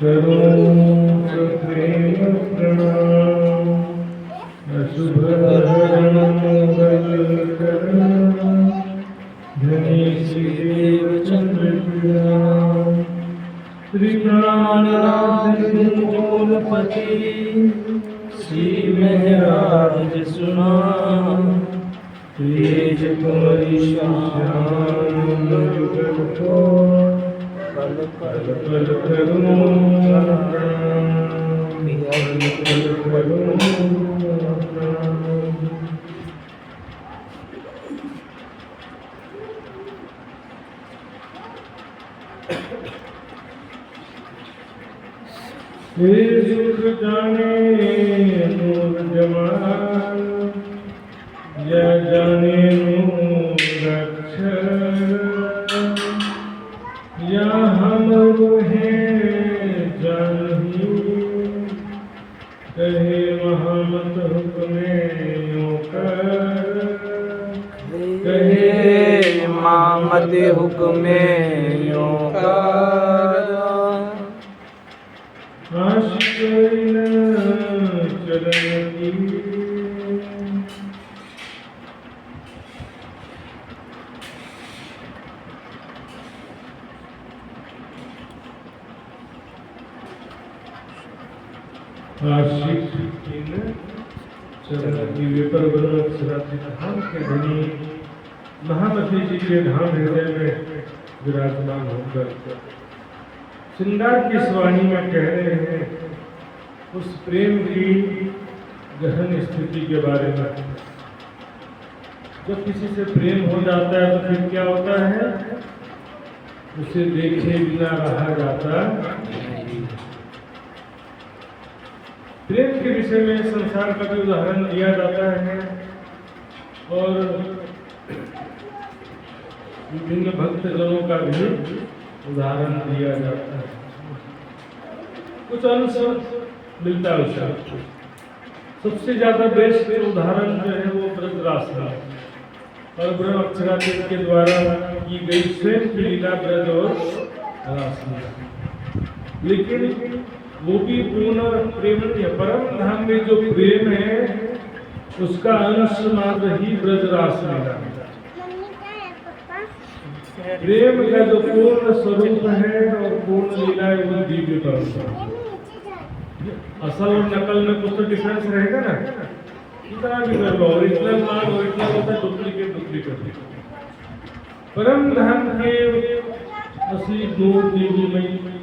प्रेम प्रणाम अशुभहरण धनी श्रीदेव चंद्र श्री प्राणनाथ कुलपति श्री महराज सुना तेज कुमरी श्याम पल पल करुणा सुख जाने नूर जमाल या जाने नूर अक्षर या हम हैं जानही कहे महामत हुक्मे कहे महामत हुक्मे आशिक धाम के धनी महामती जी के धाम हृदय में विराजमान होकर श्रृंगार की स्वाणी में कह रहे हैं उस प्रेम की गहन स्थिति के बारे में। जब किसी से प्रेम हो जाता है तो फिर क्या होता है, उसे देखे बिना रहा जाता। प्रेम के विषय में संसार का भी उदाहरण दिया जाता है और विभिन्न भक्तजनों का भी उदाहरण दिया जाता है। कुछ अंश मिलता है उसका। सबसे ज्यादा बेस्ट उदाहरण जो है वो ब्रजरास है और ब्रह्म अक्षरातीत के द्वारा की गई स्वयं की लीला ब्रज और रास में। लेकिन वो भी पूर्ण प्रेम नहीं है। परम धाम में जो प्रेम है उसका अंश मात्र ही ब्रजरास लीला है। प्रेम का जो पूर्ण स्वरूप है और पूर्ण लीला है वो दिव्य परम। असल और नकल में कुछ तो डिफरेंस रहेगा ना, इतना भी कर लो। ओरिजिनल माल ओरिजिनल होता है, डुप्लीकेट डुप्लीकेट। परम धाम के असली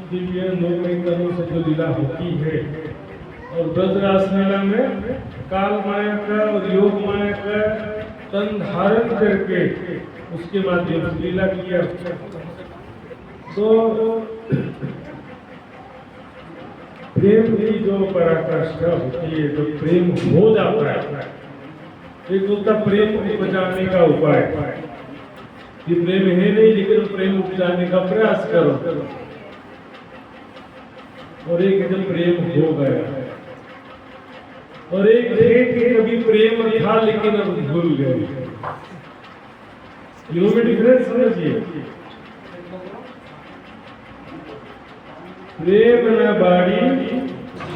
दिव्य नूरमयी तनों से जो लीला होती है और ब्रजरास लीला में काल माया का और योग माया का तन धारण करके उसके माध्यम से लीला किया। तो प्रेम की जो पराकाष्ठा होती है, जो प्रेम हो जाता है, एक होता प्रेम उपजाने का उपाय। ये प्रेम है नहीं लेकिन प्रेम उपजाने का प्रयास करो। और एक जब प्रेम हो गया और एक है कि कभी प्रेम था लेकिन अब भूल गए। में डिफरेंस समझिए। प्रेम न बाड़ी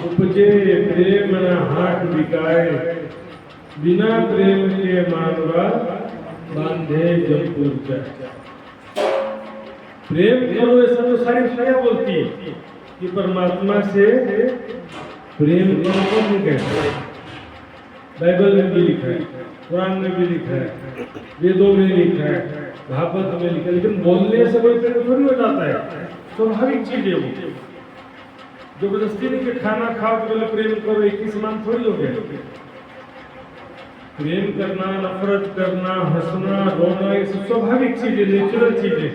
उपजे प्रेम न हाथ बिकाए बिना प्रेम के मानवा बांधे जमपुर जाए। प्रेम करो ऐसा तो सारी दुनिया बोलती है कि परमात्मा से प्रेम करो को नहीं कहते। बाइबल में भी लिखा है, कुरान में भी लिखा है, वेदों में लिखा है, भागवत में लिखा है। लेकिन बोलने से कोई प्रेम थोड़ी हो जाता है। स्वाभाविक चीज है वो। जबरदस्ती नहीं कि खाना खाओ तो बोले प्रेम करो, एक ही समान थोड़ी हो गया। प्रेम करना, नफरत करना, हंसना, रोना, ये सब स्वाभाविक चीज है, नेचुरल चीज है।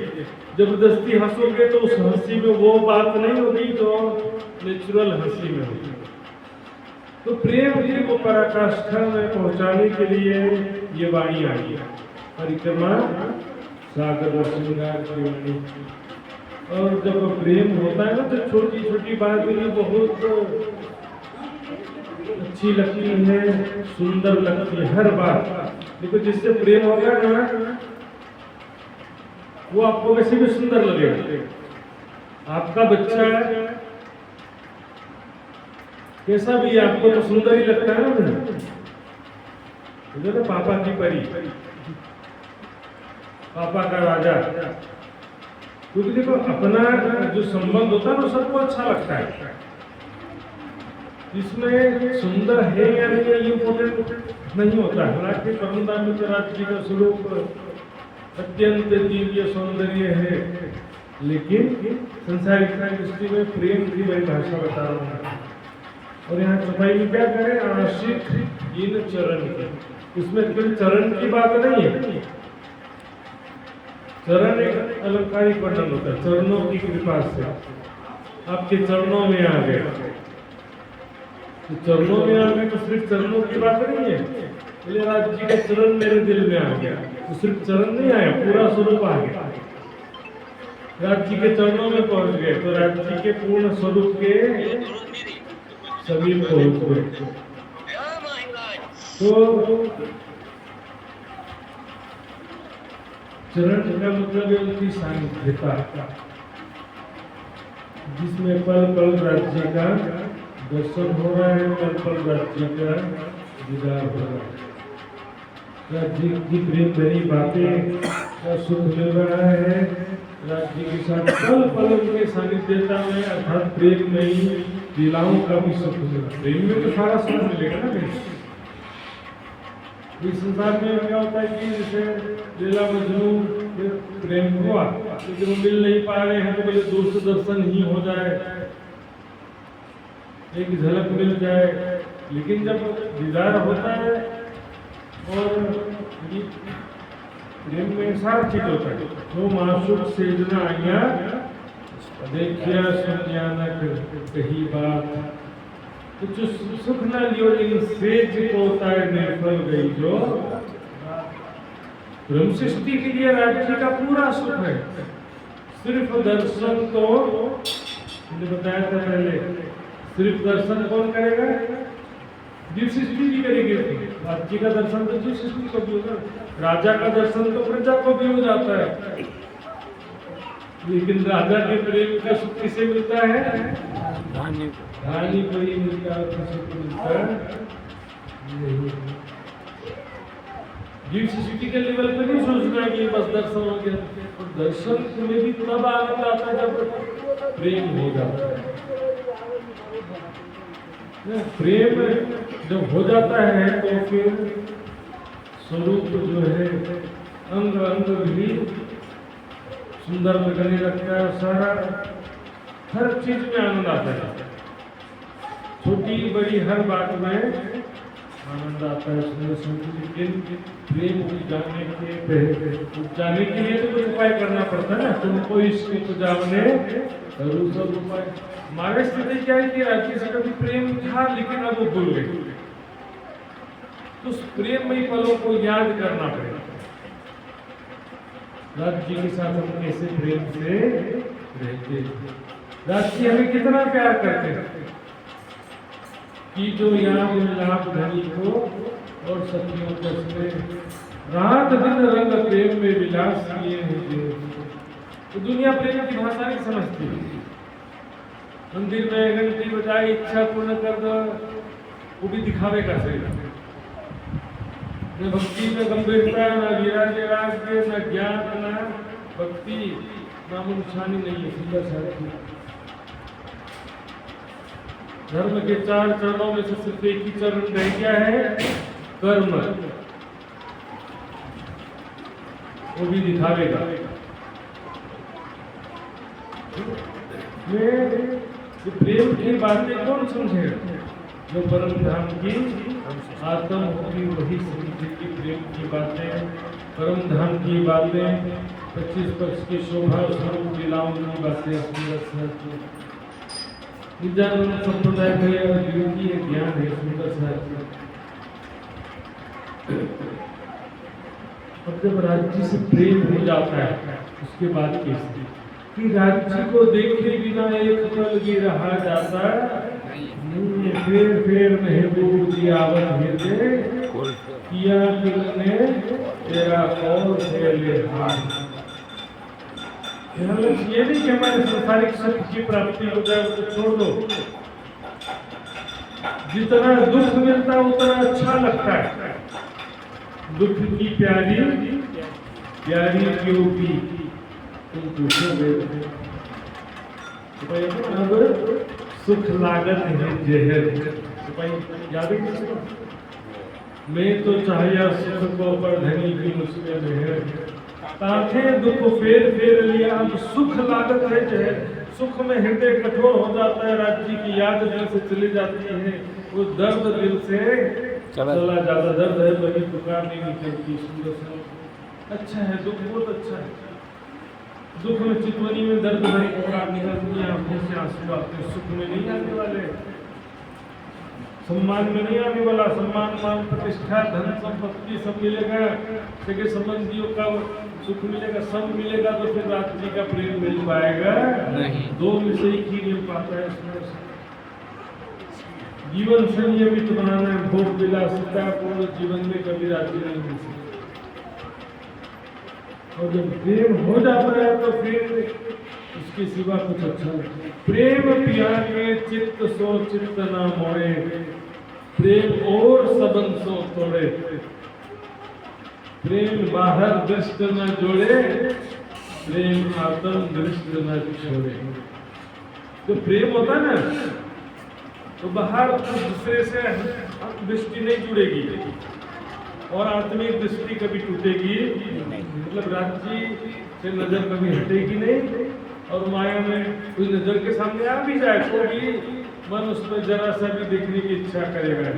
जबरदस्ती हंसोगे तो उस हंसी में वो बात नहीं होगी जो नेचुरल हंसी में होगी। तो प्रेम की वो पराकाष्ठा में पहुंचाने के लिए ये वाणी आई है, परिक्रमा सागर और श्रृंगार की वाणी। और जब प्रेम होता है ना तो छोटी छोटी बात भी बहुत अच्छी लगती है, सुंदर लगती है हर बात। देखो जिससे प्रेम होगा ना वो आपको वैसे भी सुंदर लगेगा। आपका बच्चा कैसा भी है, आपको तो सुंदर ही लगता है ना मुझे, तो पापा की परी, पापा का राजा। क्योंकि देखो अपना जो संबंध होता है ना सबको अच्छा लगता है, इसमें सुंदर है या नहीं है ये इम्पोर्टेंट नहीं होता। हालांकि परमदामित्र राज्य का स्वरूप अत्यंत दिव्य सौंदर्य है, लेकिन संसारिक दृष्टि में प्रेम की परिभाषा बता रहा हूँ। और यहाँ सफाई में क्या करें, आशिक इन चरण की, इसमें कोई चरण की बात नहीं है। चरण एक अलंकारिक वर्णन होता है, चरणों की कृपा से आपके चरणों में आ गए, तो चरणों में आ गए तो सिर्फ चरणों की बात नहीं है, बोले राज्य के चरण मेरे दिल में आ गया, तो सिर्फ चरण नहीं आया, पूरा स्वरूप आ गया। राज्य के चरणों में पहुंच गए तो राज्य के पूर्ण स्वरूप के समीप पहुंच गए। तो चरण का मतलब है उनकी सानिध्यता, जिसमें पल पल राज्य का दर्शन हो रहा है, पल पल राज्य का दीदार हो रहा है, राज्य की प्रेम भरी बातें का सुख मिल रहा है, राज्य के साथ पल पल उनके सानिध्यता में अर्थात प्रेम में ही लीलाओं का भी सुख मिलेगा। प्रेम में तो सारा सुख मिलेगा ना। इस संसार में क्या होता है कि जैसे लीला मजनू प्रेम हुआ, लेकिन वो मिल नहीं पा रहे हैं तो पहले दोस्त दर्शन ही हो जाए, एक झलक मिल जाए, लेकिन जब दीदार होता है और प्रेम में सारा चीज होता है, तो माशूक सेजना आज्ञा देखिया सुनिया न कही बात, तो जो सुख न लियो लेकिन सेज को उतार निर्फल गई जो ब्रह्म सृष्टि के लिए राज्य का पूरा सुख है। सिर्फ दर्शन तो मैंने बताया था पहले, सिर्फ दर्शन कौन करेगा, जीव सृष्टि भी करेगी। राज्य का दर्शन तो जीव सृष्टि को भी होगा, राजा का दर्शन तो प्रजा को भी हो जाता है, लेकिन राजा के प्रेम का सुख किसे मिलता है, रानी को ही मिलता है, सुख मिलता है। जीव सृष्टि के लेवल पे नहीं सोचना कि बस दर्शन हो गया, तो दर्शन में भी तब आनंद आता है जब प्रेम हो जाता है। प्रेम जब हो जाता है तो फिर स्वरूप जो है अंग अंग भी सुंदर लगने लगता है, सारा हर चीज में आनंद आता है, छोटी बड़ी हर बात में आनंद आता है, सुंदर सुंदर। लेकिन प्रेम जाने के लिए तो कुछ उपाय करना पड़ता है ना, तुमको इसके तो जाने जरूर सब उपाय। हमारे स्थिति क्या है कि राज्य से कभी प्रेम था लेकिन अब वो भूल गए, तो उस प्रेममयी पलों को याद करना पड़ेगा। राज्य के साथ हम कैसे प्रेम से रहते हैं, राज्य हमें कितना प्यार करते हैं कि जो याद लाभ धनी को और सखियों को रात दिन रंग प्रेम में विलास किए हैं। तो दुनिया प्रेम की भाषा नहीं समझती, मंदिर में घंटी बजाई इच्छा पूर्ण कर दो, वो भी दिखावे का सही, न भक्ति में गंभीरता, न विराजे राज्य, न ज्ञान, न भक्ति, नामो निशानी नहीं है। सुंदर साथी, धर्म के 4 चरणों में से सिर्फ एक ही चरण रह गया है, कर्म, वो भी दिखावेगा। प्रेम की बातें कौन समझेगा, जो परम धाम की आत्म होगी वही समझेगी। प्रेम की बातें, परम धाम की बातें, 25 पक्ष की शोभा स्वरूप लीलाओं की बातें, निजानंद संप्रदाय का द्वितीय ज्ञान है, सुंदर साहित्य। अब जब राज्य से प्रेम हो जाता है उसके बाद कैसे कि राज्य को देखे बिना एक पल भी रहा जाता नहीं, फेर महबूब दियावत हृदय किया किलने तेरा कौल फैले हाथ। ये नहीं कि हमारे संसारिक सुख की प्राप्ति हो जाए तो छोड़ दो, जितना दुख मिलता है उतना अच्छा लगता है। दुख की प्यारी प्यारी क्यों की तुम पूछोगे। अब सुख लागत है जहर। याद है किसी को? मैं तो चाहिए सुख को पर धनी की मुझमें मेहर। ताथे दुख फेर फेर लिया, अब सुख लागत है जहर। सुख में हृदय कठोर हो जाता है, राज्य की याद दिल से चली जाती है, वो दर्द दिल से चला जाता। दर्द है बड़ी पुकार नहीं निकलती। सुंदर सा अच्छा है, दुख बहुत अच्छा है। दुख में चितवनी में दर्द भरी पुकार निकलती है, आंखों से आंसू आते हैं। सुख में नहीं आने वाले, सम्मान में नहीं आने वाला। सम्मान मान प्रतिष्ठा धन संपत्ति सब मिलेगा, सगे संबंधियों का सुख मिलेगा, सब मिलेगा, तो फिर राज्य का प्रेम मिल पाएगा नहीं। दो में से एक ही मिल पाता है। जीवन संयमित बनाना है, भोग विलासिता पूर्ण जीवन में कभी राज्य नहीं मिल सकता। और जब प्रेम हो जाता है तो फिर उसके सिवा कुछ अच्छा नहीं। प्रेम पिया के चित्त सो चित्त ना मोड़े, प्रेम और सबन सो तोड़े। प्रेम बाहर दृष्ट न जोड़े, प्रेम आत्म दृष्ट न छोड़े। तो प्रेम होता है ना, तो बाहर दूसरे से दृष्टि नहीं जुड़ेगी और आत्मिक दृष्टि कभी टूटेगी नहीं। मतलब राज्य से नजर कभी हटेगी नहीं, और माया में कोई नजर के सामने आ भी जाए तो भी मन उस पर जरा सा भी देखने की इच्छा करेगा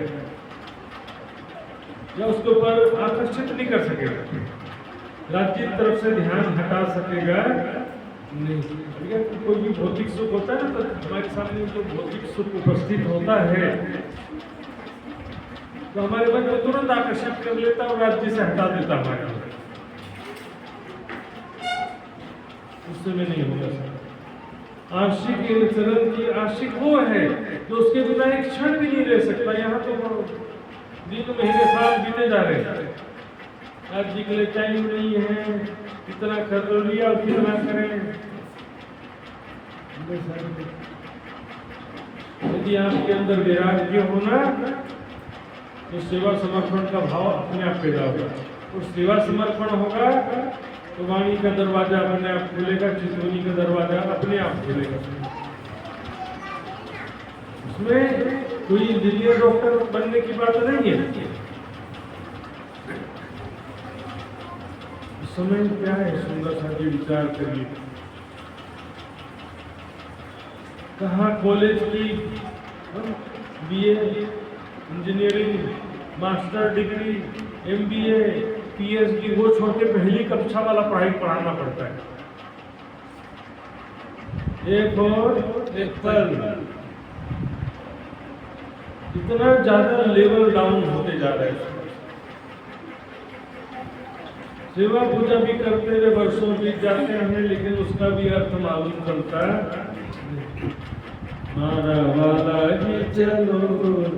या उसके ऊपर आकर्षित नहीं कर सकेगा, राज्य की तरफ से ध्यान हटा सकेगा नहीं। कोई भी भौतिक सुख होता है ना, तो हमारे सामने जो भौतिक सुख उपस्थित होता है तो हमारे मन को तुरंत आकर्षित कर लेता और राज्य से हटा देता हमारे। उस समय नहीं होगा। आशिक इन चरण की आशिक वो है जो उसके बिना एक क्षण भी नहीं रह सकता। यहाँ तो दिन महीने साल बीते जा रहे हैं, राज्य के लिए टाइम नहीं है, कितना कर लिया और कितना करें। यदि आपके अंदर वैराग्य होना तो सेवा समर्पण का भाव अपने आप पैदा होगा, और सेवा समर्पण होगा तो वाणी का दरवाजा अपने आप खुलेगा, चितवनी का दरवाजा अपने आप खुलेगा। उसमें कोई इंजीनियर डॉक्टर बनने की बात नहीं है। उस समय क्या है, सुंदर सा जी विचार करिए। कहाँ कॉलेज की BA, engineering, master degree, MBA, PhD, वो छोटे पहली कक्षा वाला पढ़ाई पढ़ाना पड़ता है। एक और एप्पल, इतना ज्यादा लेवल डाउन होते जा रहे हैं। सेवा पूजा भी करते हुए वर्षों बीत जाते हैं, लेकिन उसका भी अर्थ मालूम चलता है। मारा वाला जी चलो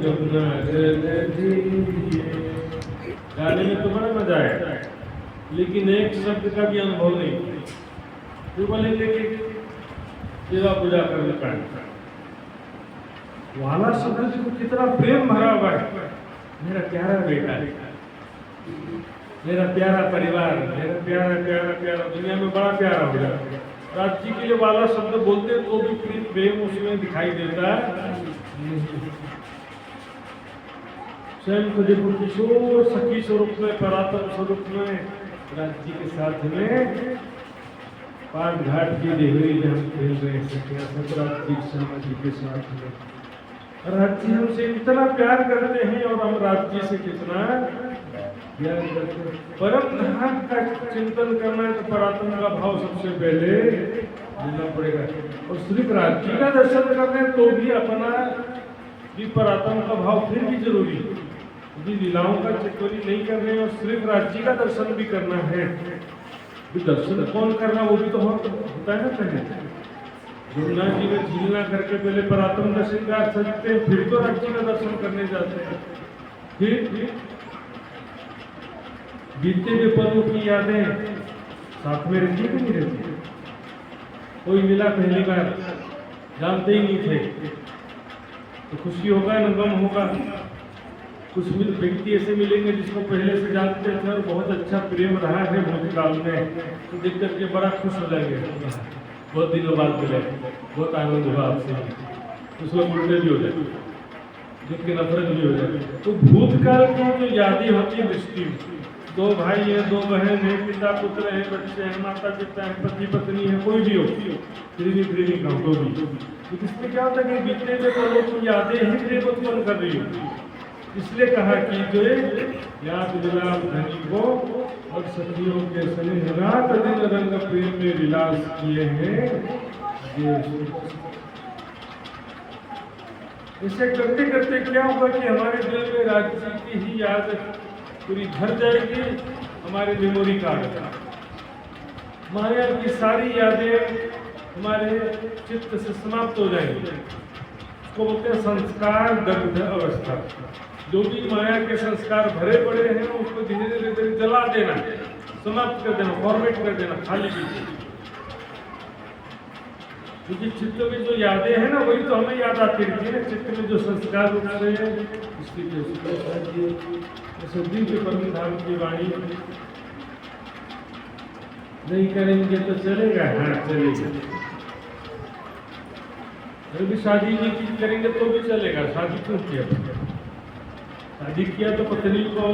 जमुना गाने में तो बड़ा मजा है, लेकिन एक शब्द का भी अनुभव नहीं। तो बोलेंगे कि सेवा पूजा करने का वाला शब्द को कितना प्रेम भरा हुआ है। मेरा प्यारा बेटा, मेरा प्यारा परिवार, मेरा प्यारा प्यारा प्यारा, दुनिया में बड़ा प्यारा हो जाता। राज्य के लिए वाला शब्द बोलते तो भी प्रेम उसमें दिखाई देता है। स्वयं को देखो किशोर सखी स्वरूप में, परात्म स्वरूप में राज्य के साथ में पान घाट की देहरी में हम खेल रहे हैं जी के साथ में। राज्य हमसे कितना प्यार करते हैं और हम राज्य से कितना प्यार करते हैं। परम धाम का चिंतन करना है तो परात्म का भाव सबसे पहले लेना पड़ेगा, और सिर्फ राज्य का दर्शन करना है तो भी अपना भी परात्म का भाव फिर भी जरूरी है। यदि लीलाओं का चित्तवनी नहीं कर रहे और सिर्फ राज्य का दर्शन भी करना है, तो दर्शन कौन करना वो भी तो होता है ना। पहले यमुना जी में झीलना करके पहले परात्म का श्रृंगार सजते हैं, फिर तो राज्य का दर्शन करने जाते हैं। फिर बीते हुए पलों की यादें साथ में रहती कि नहीं रहती। कोई मिला पहली बार, जानते ही नहीं थे, तो खुशी होगा न गम होगा। कुछ व्यक्ति ऐसे मिलेंगे जिसको पहले से जानते थे और बहुत अच्छा प्रेम रहा है भूतकाल में, तो देख करके बड़ा खुश हो जाएंगे, बहुत दिनों बाद मिले, बहुत आनंद हुआ आपसे, उसको उल्टे भी हो जाए, देख के नफरत भी हो जाए। तो भूतकाल की जो यादें होती है दृष्टि, दो भाई है, दो बहन है, पिता पुत्र है, बच्चे हैं, माता पिता है, पति पत्नी है, कोई भी हो, प्रेमी का हो भी, तो इसमें क्या होता है कि बीते हुए पलों की यादें ही प्रेम उत्पन्न कर रही होती। इसलिए कहा कि जो याद दिला धनी को और सखियों के सने रात दिन रंग प्रेम में विलास किए हैं। इसे करते करते क्या होगा कि हमारे दिल में राज्य की ही याद पूरी भर जाएगी, हमारे मेमोरी कार्ड का माया की सारी यादें हमारे चित्त से समाप्त हो जाएंगी। उसको बोलते हैं संस्कार दग्ध अवस्था। जो भी माया के संस्कार भरे पड़े हैं उसको धीरे धीरे धीरे जला देना, समाप्त कर देना, फॉर्मेट कर देना, खाली कीजिए। क्योंकि चित्त में जो यादें हैं ना वही तो हमें याद आती रहती है ना। चित्त में जो संस्कार उठा रहे हैं सदी के परम धाम की वाणी नहीं करेंगे तो चलेगा, हाँ चलेगा। अगर भी शादी नहीं करेंगे तो भी चलेगा, शादी क्यों किया? शादी किया तो पत्नी को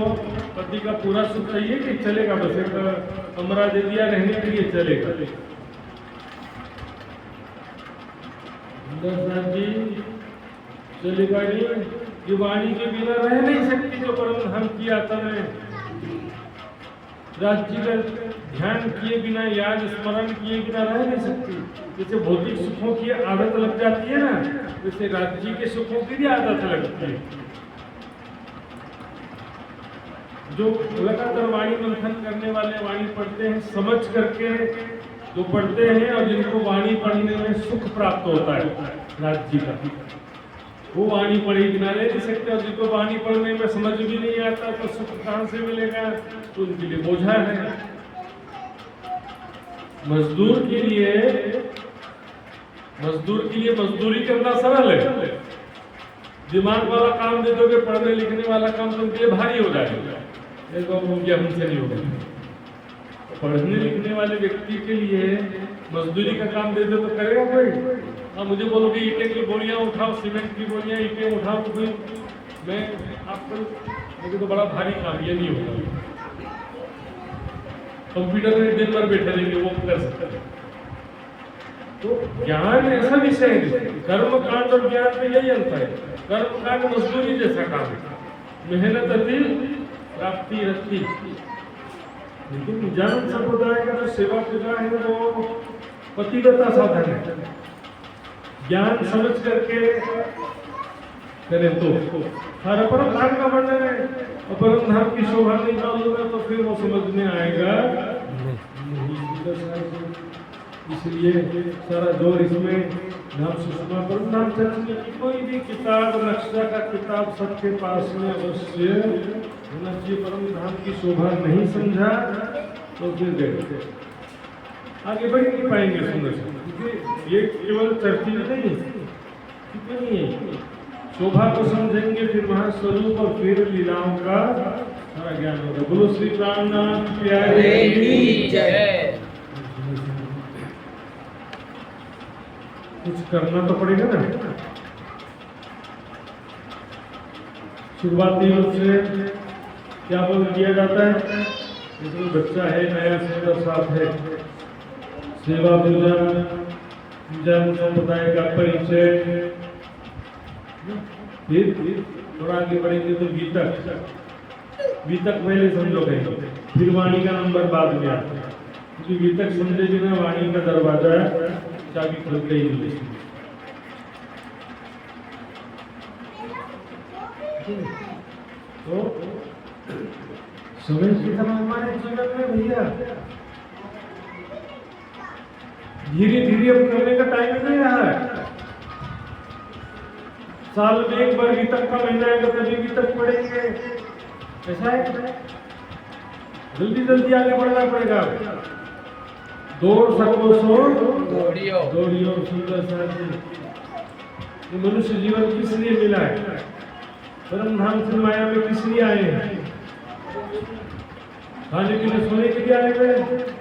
पति का पूरा सुख चाहिए कि चलेगा, बस एक कमरा दे दिया रहने के लिए चलेगा। जी चलेगा नहीं, ये वाणी के बिना रह नहीं सकती जो परम धाम की आता है। राज्य का ध्यान किए बिना, याद स्मरण किए बिना रह नहीं सकती। जैसे भौतिक सुखों की आदत लग जाती है ना, वैसे राज्य के सुखों की भी आदत लगती है। जो लगातार वाणी मंथन करने वाले वाणी पढ़ते हैं, समझ करके जो पढ़ते हैं और जिनको वाणी पढ़ने में सुख प्राप्त होता है राज्य का, वो वाणी पढ़े बिना रह नहीं सकते। और जिनको वाणी पढ़ने में समझ भी नहीं आता तो सुख कहाँ से मिलेगा? तो उनके लिए बोझा है। मजदूर के लिए मजदूरी करना सरल है। दिमाग वाला काम दे दोगे, पढ़ने लिखने वाला काम तो उनके लिए भारी हो जाएगा, हमसे नहीं होगा। पढ़ने लिखने वाले व्यक्ति के लिए मजदूरी का काम दे दो तो करेगा कोई? हाँ, मुझे बोलोगे ईंटें की बोरियां उठाओ, सीमेंट की बोरियां ईंटें उठाओ, तो कोई मैं आपको मुझे तो बड़ा भारी काम, ये नहीं होगा। कंप्यूटर में दिन भर बैठे रहेंगे, वो कर सकते हैं। तो ज्ञान ऐसा विषय है, कर्म कांड और ज्ञान में यही अंतर है। कर्म कांड मजदूरी जैसा काम है, मेहनत अति प्राप्ति रखती। लेकिन निजानंद संप्रदाय का जो सेवा पूजा है वो पतिव्रता साधन है। ज्ञान समझ करके करें तो हर परम धाम का वर्णन है। अपरम धाम की शोभा नहीं मालूम तो फिर वो समझ में आएगा नहीं। इसलिए सारा जोर इसमें नाम सुषमा परम धाम चलने की। कोई भी किताब, नक्शा का किताब सबके पास में अवश्य होना चाहिए। परम धाम की शोभा नहीं समझा तो फिर गए, आगे बढ़ नहीं पाएंगे सुंदर से। क्योंकि ये केवल चर्चित नहीं है, शोभा को समझेंगे फिर महास्वरूप और फिर लीलाओं का सारा ज्ञान होगा। बोलो श्री रामनाथ प्यारे की जय। कुछ करना तो पड़ेगा ना। शुरुआती रूप से क्या बोल दिया जाता है? जैसे बच्चा है, नया सुंदर साथ है, सेवा पूजन, जन संप्रदाय का परिचय, फिर थोड़ा आगे बढ़ेंगे तो गीतक पहले समझोगे, फिर वाणी का नंबर बाद में आता है। क्योंकि गीतक समझे बिना वाणी का दरवाजा चाबी खुलते ही नहीं। तो समय की तरह हमारे जीवन में भैया धीरे धीरे अब करने का टाइम नहीं रहा है। साल में एक बार गीतक का महीना आएगा तभी गीतक पढ़ेंगे, ऐसा है? जल्दी जल्दी आगे बढ़ना पड़ेगा। दौड़ सको सो दौड़ियो सुंदर साथी। ये मनुष्य जीवन किस लिए मिला है? परम धाम से माया में किस लिए आए हैं? खाने के लिए, सोने के लिए आए हुए हैं?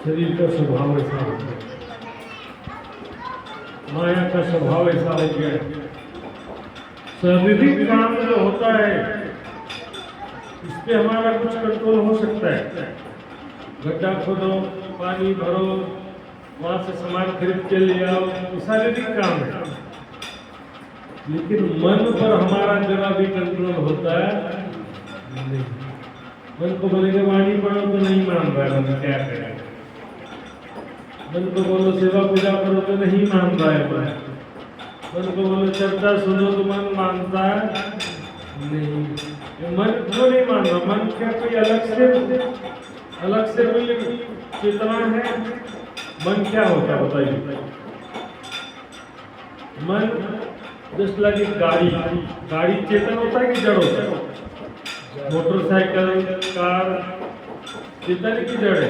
शरीर का स्वभाव ऐसा हो गया, माया का स्वभाव ऐसा हो गया। शारीरिक काम जो होता है इस पे हमारा कुछ कंट्रोल हो सकता है। गड्ढा खोदो, पानी भरो, वहां से सामान खरीद के ले आओ, तो शारीरिक काम है। लेकिन मन पर हमारा जरा भी कंट्रोल होता है नहीं। मन को बोलेंगे वाणी पढ़ो तो नहीं मान रहा है, मन क्या करें। मन को बोलो सेवा पूजा करो तो नहीं मान रहा है। मन को बोलो चर्चा सुनो तो मन मानता है नहीं। मन क्यों नहीं मान रहा? मन क्या कोई अलग से कोई चेतना है? मन क्या होता है बताइए? मन जस्ट लाइक गाड़ी चेतन होता है कि जड़ होता है? मोटरसाइकिल, कार चेतन की जड़ है।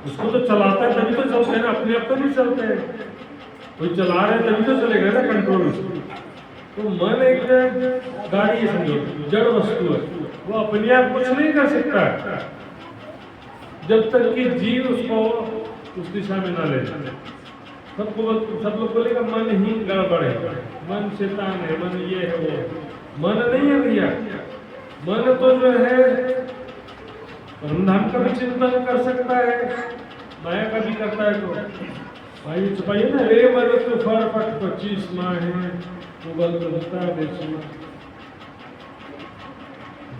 उसको तो चलाता है तभी तो चलते हैं ना, अपने आप तो नहीं चलते हैं। कोई चला रहे तभी तो चलेगा ना, कंट्रोल उसको। तो मन एक गाड़ी है, समझो जड़ वस्तु है, वो अपने आप कुछ नहीं कर सकता जब तक कि जीव उसको उस दिशा में ना ले जाए। सब लोग बोलेगा मन ही गड़बड़ है, मन शैतान है, मन ये है वो है। मन नहीं है भैया। मन तो जो है परमधाम का भी चिंतन कर सकता है, माया का भी करता है। तो भाई छुपाइए ना, रे मन तो फट 25 माह है तो बल करता है।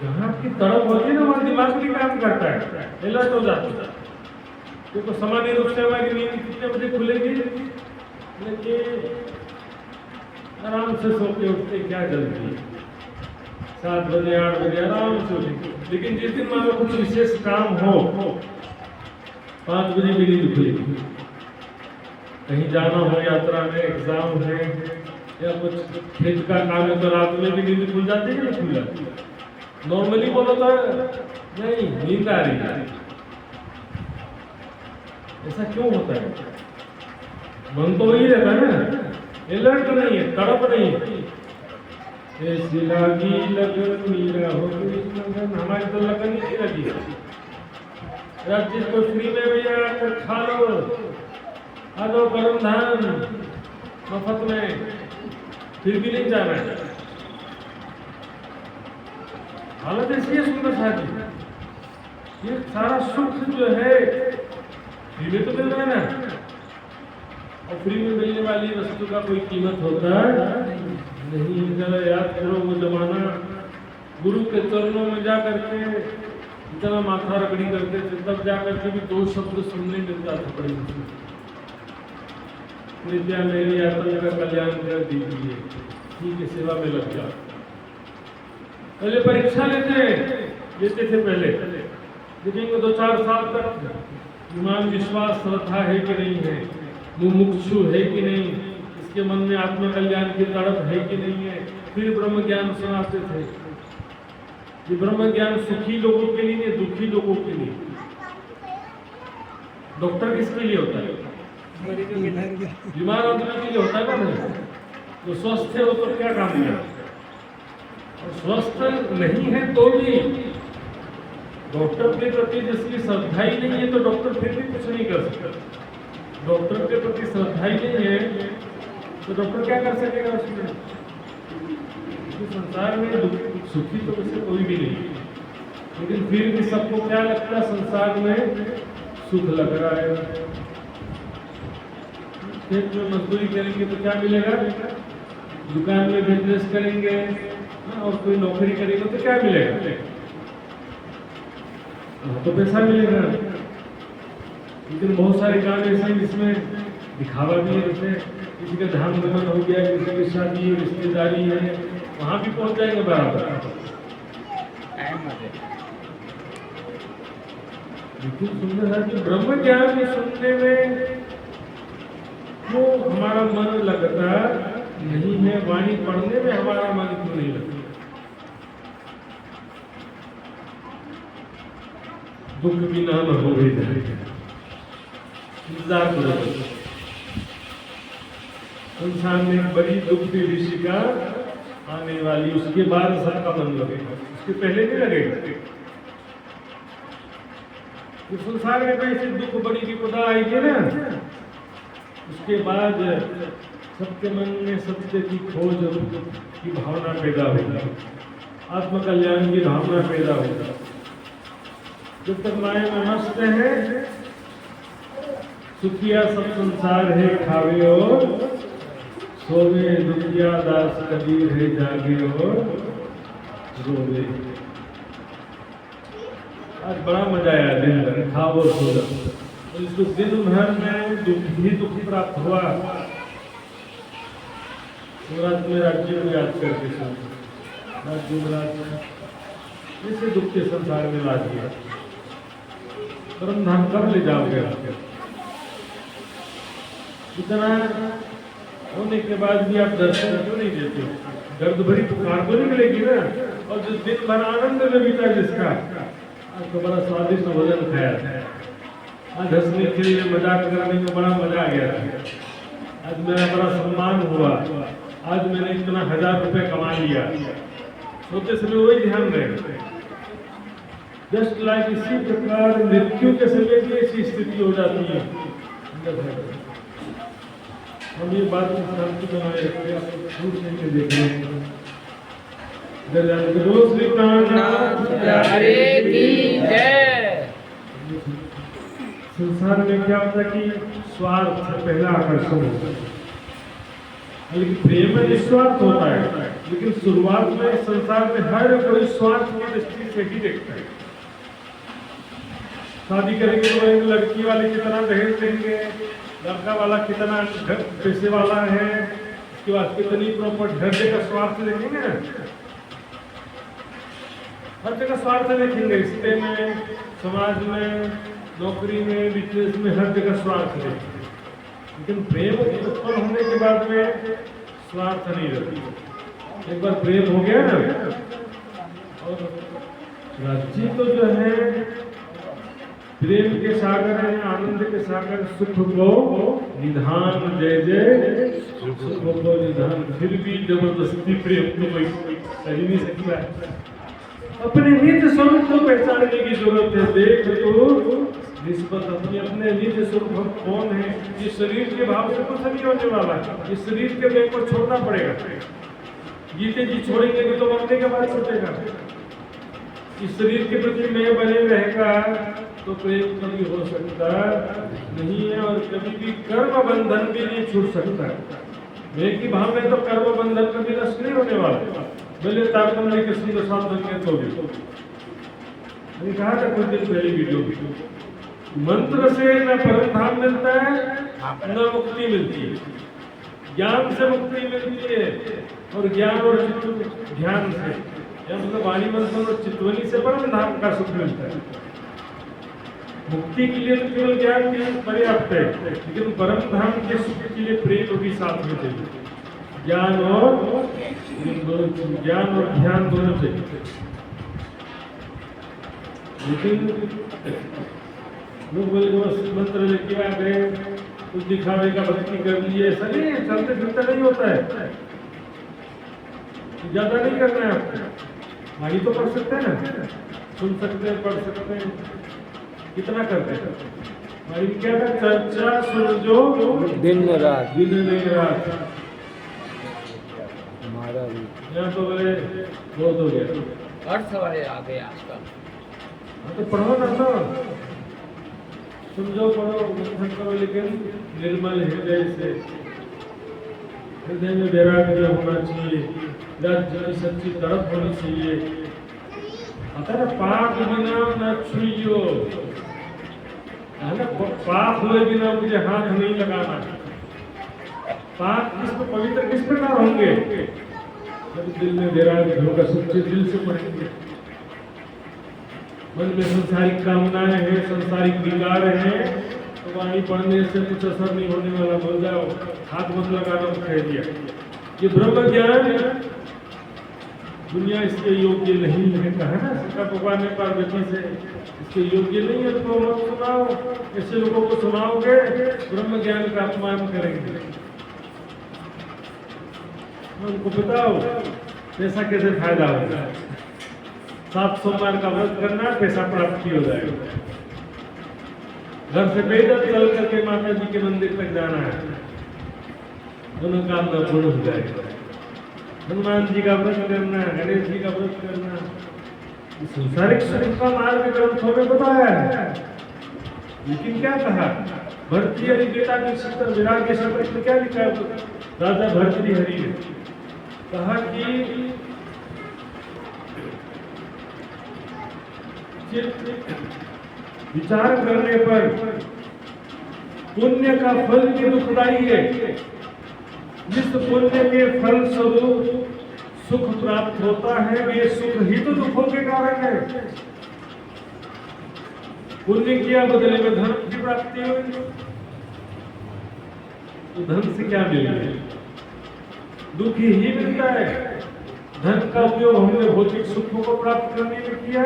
जहाँ की तड़प होती है ना, वहाँ दिमाग भी काम करता है, अलर्ट हो जाता है। देखो सामान्य रूप से हमारी नींद कितने बजे खुलेगी? लेकिन आराम से सो के उठते क्या जल्दी है, 7 बजे 8 बजे आराम से उठेंगे। लेकिन जिस दिन मान लो कुछ विशेष काम हो, 5 बजे भी नींद खुलेगी। कहीं जाना हो, यात्रा में, एग्जाम है या कुछ खेत का काम है तो रात में भी नींद खुल जाती है, नहीं खुल जाती? नॉर्मली बोलो तो नहीं, नींद आ रही है। ऐसा क्यों होता है? मन तो वही रहता है ना, अलर्ट नहीं है, तड़प नहीं है। ऐसी लागी लगन मीरा हो गई लगन, हमारी तो लगन नहीं लगी। राज्य को फ्री में भैया आकर खा लो, आ दो परम धाम मफत में, फिर भी नहीं जाना है। हालत ऐसी है सुंदर साथी, ये सारा सुख जो है फ्री में तो मिल रहा है ना, और फ्री में मिलने वाली वस्तु का कोई कीमत होता है नहीं। जरा याद करो वो जमाना, गुरु के चरणों में जा करके इतना माथा रगड़ी करते थे, तब जा करके भी 2 शब्द सुनने मिलता था बड़ी मुश्किल। कृपया मेरी आत्मा का कल्याण कर दीजिए, ठीक है, सेवा में लग जाओ। पहले परीक्षा लेते थे, पहले देखेंगे 2-4 साल तक ईमान विश्वास श्रद्धा है कि नहीं है, मुमुक्षु है कि नहीं, इसके मन में आत्म कल्याण की तड़प है कि नहीं है। फिर ब्रह्म ज्ञान सुनाते थे। ये ब्रह्म ज्ञान सुखी लोगों के लिए नहीं, दुखी लोगों के लिए। डॉक्टर किसके लिए होता है? बीमार आदमी के लिए होता है ना। तो स्वस्थ है वो तो क्या काम किया, और स्वस्थ नहीं है तो भी डॉक्टर के प्रति जिसकी श्रद्धा ही नहीं है, तो डॉक्टर फिर भी कुछ नहीं कर सकता। डॉक्टर के प्रति श्रद्धा ही नहीं है तो डॉक्टर क्या कर सकेगा उसमें? संसार में सुखी तो वैसे कोई भी नहीं, लेकिन फिर भी सबको क्या लगता है संसार में सुख लग रहा है। खेत में मजदूरी करेंगे तो क्या मिलेगा? दुकान में बिजनेस करेंगे और कोई नौकरी करेंगे तो क्या मिलेगा? तो पैसा मिलेगा। लेकिन बहुत सारे काम ऐसे हैं जिसमें दिखावा भी है, जैसे किसी का धाम गमन हो गया, किसी की शादी है, रिश्तेदारी है, वहां भी पहुंच जाएंगे बराबर। लेकिन सुंदर है कि ब्रह्म ज्ञान सुनने में वो हमारा मन लगता नहीं है, वाणी पढ़ने में हमारा मन क्यों नहीं लगता? दुख बिना न हो भी जाएगा, इंतजार करो। संसार में एक बड़ी दुख की ऋषिका आने वाली, उसके बाद सबका मन लगेगा, उसके पहले नहीं लगेगा। तो संसार में कोई ऐसी दुख बड़ी विपदा आएगी ना, उसके बाद सबके मन में सत्य की खोज की भावना पैदा होगी, आत्मकल्याण की भावना पैदा होगी। जब तक माया में मस्त है, सुखिया सब संसार है खावे और सोवे, दुखिया दास कबीर है जागे और रोवे। आज बड़ा मजा आया, दिन भर खाओ और सो जाओ। इसको दिन भर में दुख ही दुख प्राप्त हुआ। शिवराज में राज्य को याद करके इसे दुख के संसार में ला दिया। परम धाम कब ले जाओगे? इतना होने के बाद भी आप दर्शन क्यों नहीं देते? दर्द भरी पुकार तो नहीं मिलेगी ना। और जो दिन भर आनंद में बीता जिसका, आज तो बड़ा स्वादिष्ट भोजन खाया, आज हंसने खेलने मजाक करने में बड़ा मजा आ गया, आज मेरा बड़ा सम्मान हुआ, आज मैंने इतना 1000 रुपए कमा लिया, सोते समय वही ध्यान रहे। जस्ट लाइक इसी प्रकार मृत्यु के समय की ऐसी स्थिति हो जाती है। हम ये बात को शांति बनाए रखते हैं, दूर से देख रहे हैं। बोलो श्री प्राणनाथ की जय। संसार में क्या होता है कि स्वार्थ पहला आकर्षण होता है, लेकिन प्रेम में निस्वार्थ होता है। लेकिन शुरुआत में संसार में हर कोई स्वार्थ की दृष्टि से ही देखता है। शादी करेंगे तो एक लड़की वाले कितना दहेज देंगे, लड़का वाला कितना पैसे वाला है, उसके बाद कितनी प्रॉपर्टी, हर जगह स्वार्थ देखेंगे ना, हर जगह स्वार्थ देखेंगे। रिश्ते में, समाज में, नौकरी में, बिजनेस में, हर जगह स्वार्थ देखेंगे। लेकिन प्रेम उत्पन्न होने के बाद में स्वार्थ नहीं रहती। एक बार प्रेम हो गया ना, और राज्य तो जो है प्रेम के सागर है, आनंद के सागर, सुख को निधान, जय जय सुख को निधान। फिर भी जबरदस्ती प्रेम तो कोई सही नहीं सकता है। अपने निज स्वरूप को पहचानने की जरूरत है। देख तो निस्बत अपने निज स्वरूप कौन है। ये शरीर के भाव से कुछ नहीं होने वाला, इस शरीर के वेग को छोड़ना पड़ेगा। जीते जी छोड़ेंगे तो मरने के बाद छूटेगा। इस शरीर के प्रति मैं बने रहेगा तो प्रेम कभी हो सकता नहीं है, और कभी भी कर्म बंधन भी नहीं छूट सकता। मैं की भाव में तो कर्म बंधन कभी नष्ट नहीं होने वाला, भले तारतम्य के सुंदर साथ बनके तो भी। मैंने कहा था कुछ दिन पहले वीडियो में, मंत्र से न परम धाम मिलता है न मुक्ति मिलती है। ज्ञान से मुक्ति मिलती है, और ज्ञान और ध्यान से, मतलब वाणी मंथन और चितवनी से परम धाम का सुख मिलता है। मुक्ति के लिए तो केवल ज्ञान पर्याप्त है, लेकिन परम धाम के सुख के लिए प्रेम भी साथ में चाहिए। ज्ञान और ध्यान दोनों चाहिए। लेकिन लोग बोले बस मंत्र लेके आ गए, कुछ दिखावे का भक्ति कर लिए, ऐसा नहीं, चलते फिरते नहीं होता है। ज्यादा नहीं करना है आपको, वाणी तो पढ़ सकते हैं ना, सुन सकते हैं, पढ़ सकते हैं, कितना करते हैं। वाणी क्या था? चर्चा सुन जो दिन रात, दिन नहीं रात। हमारा भी यहाँ तो बोले बहुत हो गया, अर्थ वाले आ गए आजकल। तो पढ़ो ना, तो समझो, पढ़ो, मंथन करो, लेकिन निर्मल हृदय से। हृदय में वैराग्य होना चाहिए, राज्य की सच्ची तरफ होनी चाहिए। आता है पाप बिना न छुइयो, है ना, पाप हुए बिना मुझे हाथ नहीं लगाना। पाप किस पर पवित्र किस प्रकार होंगे? जब दिल में वैराग्य होगा, सच्चे दिल से पढ़ेंगे। मन में संसारिक कामनाएं हैं, संसारिक विकार हैं, तो वाणी पढ़ने से कुछ असर नहीं होने वाला। बोल जाओ, हाथ मत लगाना, कह दिया। ये ब्रह्म ज्ञान दुनिया इसके योग्य नहीं है, कहा ना सीता भगवान ने पार्वती से, इसके योग्य नहीं है तो मत सुनाओ, ऐसे लोगों को सुनाओगे ब्रह्म ज्ञान का अपमान करेंगे। उनको बताओ पैसा कैसे फायदा होगा, 7 सोमवार का व्रत करना, पैसा प्राप्ति हो जाएगा। घर से पैदल चल करके माता जी के मंदिर तक जाना है, दोनों काम का पूर्ण हो जाएगा। हनुमान जी का व्रत करना, गणेश जी का व्रत करना, संसारिक सुख का मार्ग ग्रंथों में बताया है। लेकिन क्या कहा, भर्तृहरि बेटा की शब्द विराग शब्द में क्या लिखा है, राजा भर्तृहरि ने कहा कि विचार करने पर पुण्य का फल भी दुखदाई है, जिस पुण्य के फल स्वरूप सुख प्राप्त होता है वे सुख ही तो दुखों के कारण है। पुण्य किया बदले में धन की प्राप्ति हुई, तो धन से क्या मिलेगा, दुख ही मिलता है। धन का उपयोग हमने भौतिक सुखों को प्राप्त करने में किया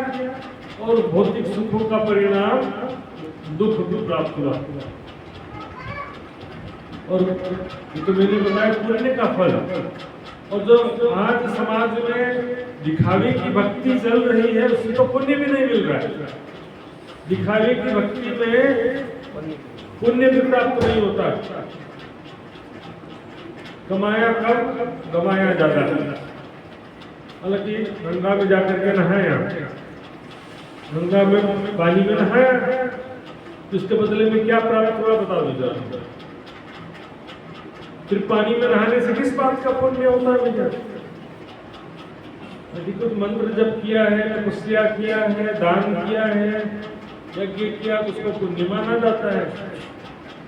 और भौतिक सुखों का परिणाम दुख भी प्राप्त हुआ। और तो मैंने बताया पुण्य का फल, और जो आज समाज में दिखावे की भक्ति चल रही है उससे तो पुण्य भी नहीं मिल रहा है। दिखावे की भक्ति में पुण्य भी प्राप्त नहीं होता। कमाया कम, गमाया ज्यादा। हालांकि गंगा में जाकर के नहाया, गंगा में पानी में नहाया, तो इसके बदले में क्या प्राप्त हुआ बता दो जरा। फिर पानी में नहाने से किस बात का पुण्य होता है भैया? यदि कुछ मंत्र जप किया है, तपस्या किया है, दान किया है, यज्ञ किया, उसको पुण्य माना जाता है।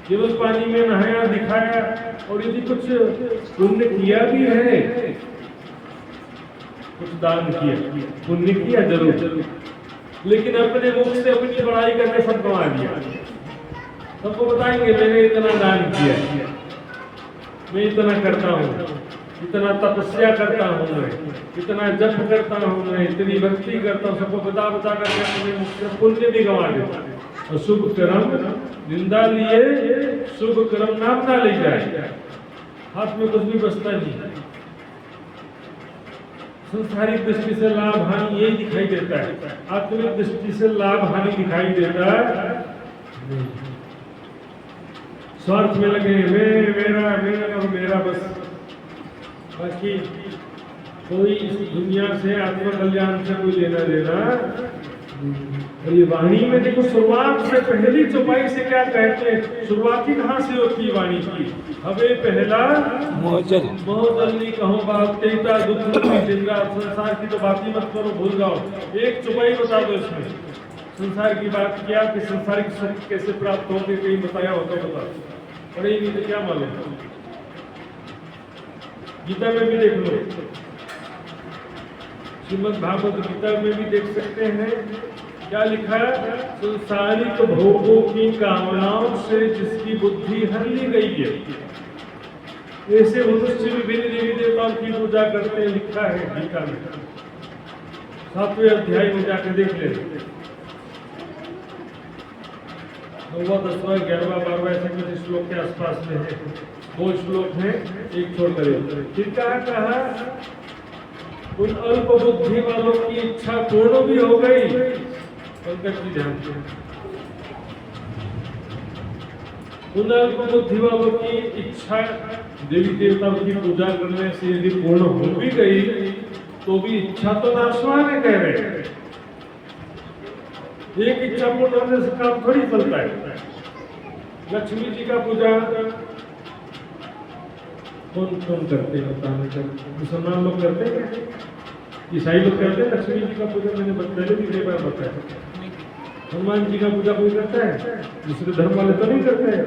केवल पानी में नहाया दिखाया, और यदि कुछ पुण्य किया भी है, कुछ दान किया, पुण्य किया जरूर, लेकिन अपने मुख से अपनी बड़ाई करके सब गंवा दिया। सबको बताएंगे मैंने इतना दान किया, मैं इतना करता हूँ, इतना तपस्या करता हूँ, मैं इतना जप करता हूँ, मैं इतनी भक्ति करता हूँ, सबको बता बता करके अपने मुख से पुण्य भी गंवा देता। और शुभ कर्म निंदा लिए शुभ कर्म नाम ना ले जाए, हाथ में कुछ भी बचता नहीं। संसारिक दृष्टि से लाभ हानि यही दिखाई देता है, आत्मिक दृष्टि से लाभ हानि दिखाई देता है। स्वार्थ में लगे मेरा और मेरा बस, बाकी कोई इस दुनिया से आत्म कल्याण से कोई लेना देना। और ये वाणी में देखो शुरुआत से पहली चौपाई से क्या कहते हैं, शुरुआत ही कहाँ से होती वाणी की, हवे पहला मोहजल्ली कहो बात तेता दुख जिंदा। संसार की तो बात ही मत करो, भूल जाओ, एक चौपाई बता दो इसमें संसार की बात किया कि संसारिक सुख कैसे प्राप्त होंगे, कहीं बताया होता बता, पढ़े नहीं तो क्या मालूम। गीता में भी देख लो, श्रीमद् भागवत गीता में भी देख सकते हैं क्या लिखा है, संसारिक भोगों की कामनाओं से जिसकी बुद्धि हर ली गई है, ऐसे मनुष्य विभिन्न देवी देवताओं की पूजा करते हैं, लिखा है गीता में। 7वें अध्याय में जाकर देख ले, 9वां 10वां 11वां 12वां ऐसे कुछ श्लोक के आसपास में है, 2 श्लोक हैं, एक छोड़कर। फिर क्या कहा, उन अल्प बुद्धि वालों की इच्छा पूर्ण भी हो गई। पंकज जी ध्यान दें, उन अल्प बुद्धि वालों की इच्छा देवी देवताओं की पूजा करने से यदि पूर्ण हो भी गई तो भी इच्छा तो नाशवान है कह रहे हैं। एक इच्छा पूर्ण होने से काम थोड़ी चलता है। लक्ष्मी जी का पूजा कौन कौन करते हैं बताने का, मुसलमान लोग करते हैं, ईसाई लोग करते हैं लक्ष्मी जी का पूजा, मैंने पहले भी कई बार बताया। हनुमान जी का पूजा कोई करता है, दूसरे धर्म वाले तो नहीं करते हैं,